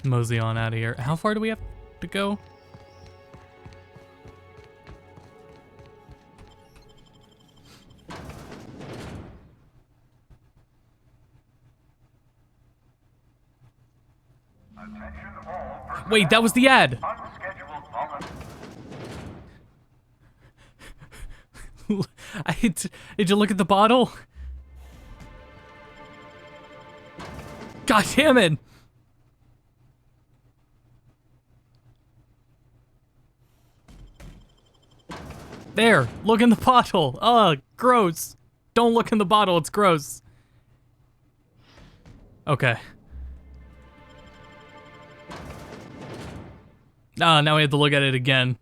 Mosey on out of here. How far do we have to go? Wait, that was the ad. Did you look at the bottle? God damn it. There, look in the bottle. Ugh, gross. Don't look in the bottle, it's gross. Okay. Ah, now we have to look at it again.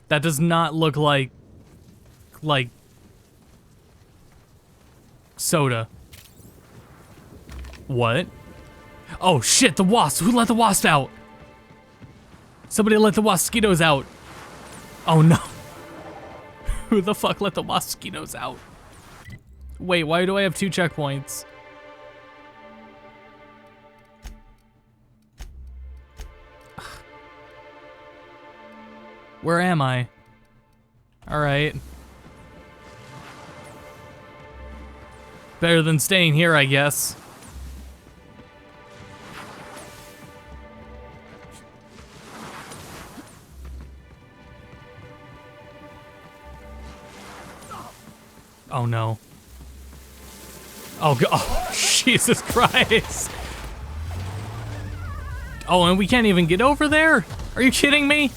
That does not look like soda. What? Oh shit, the wasp! Who let the wasp out? Somebody let the mosquitoes out. Oh no. Who the fuck let the mosquitoes out? Wait, why do I have 2 checkpoints? Where am I? Alright. Better than staying here, I guess. Oh no. Oh god. Oh, Jesus Christ. Oh, and we can't even get over there? Are you kidding me?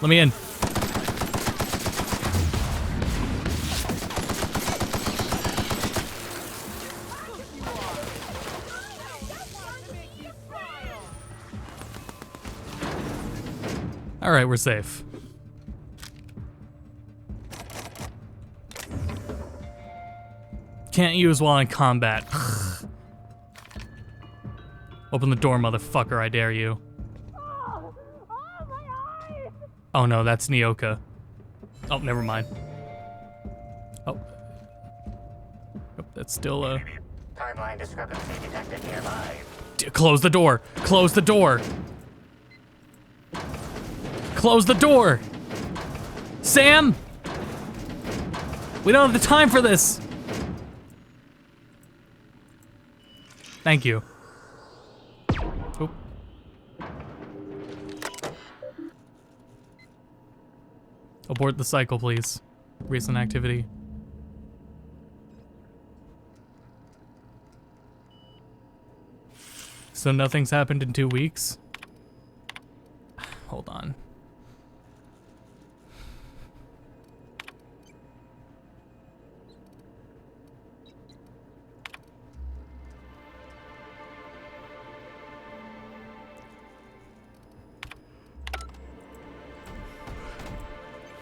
Let me in. All right, we're safe. Can't use while in combat. Open the door, motherfucker, I dare you. Oh no, that's Nyoka. Oh, never mind. Oh. Oh, that's still Timeline discrepancy detected nearby. Close the door! Close the door! Close the door! Sam! We don't have the time for this! Thank you. Oop. Abort the cycle, please. Recent activity. So nothing's happened in 2 weeks? Hold on.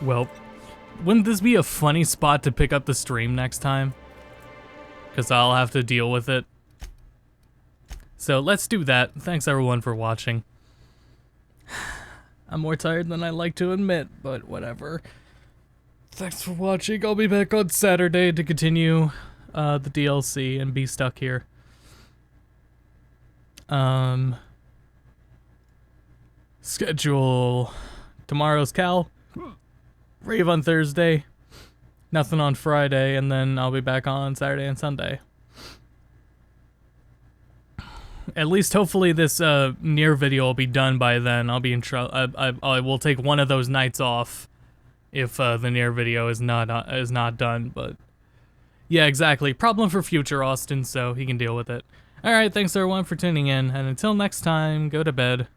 Well, wouldn't this be a funny spot to pick up the stream next time? Because I'll have to deal with it. So let's do that. Thanks everyone for watching. I'm more tired than I like to admit, but whatever. Thanks for watching. I'll be back on Saturday to continue the DLC and be stuck here. Schedule tomorrow's Cal. Rave on Thursday, nothing on Friday, and then I'll be back on Saturday and Sunday. At least, hopefully, this Nier video will be done by then. I'll be in trouble. I will take one of those nights off if the Nier video is not done. But yeah, exactly. Problem for future Austin, so he can deal with it. All right, thanks everyone for tuning in, and until next time, go to bed.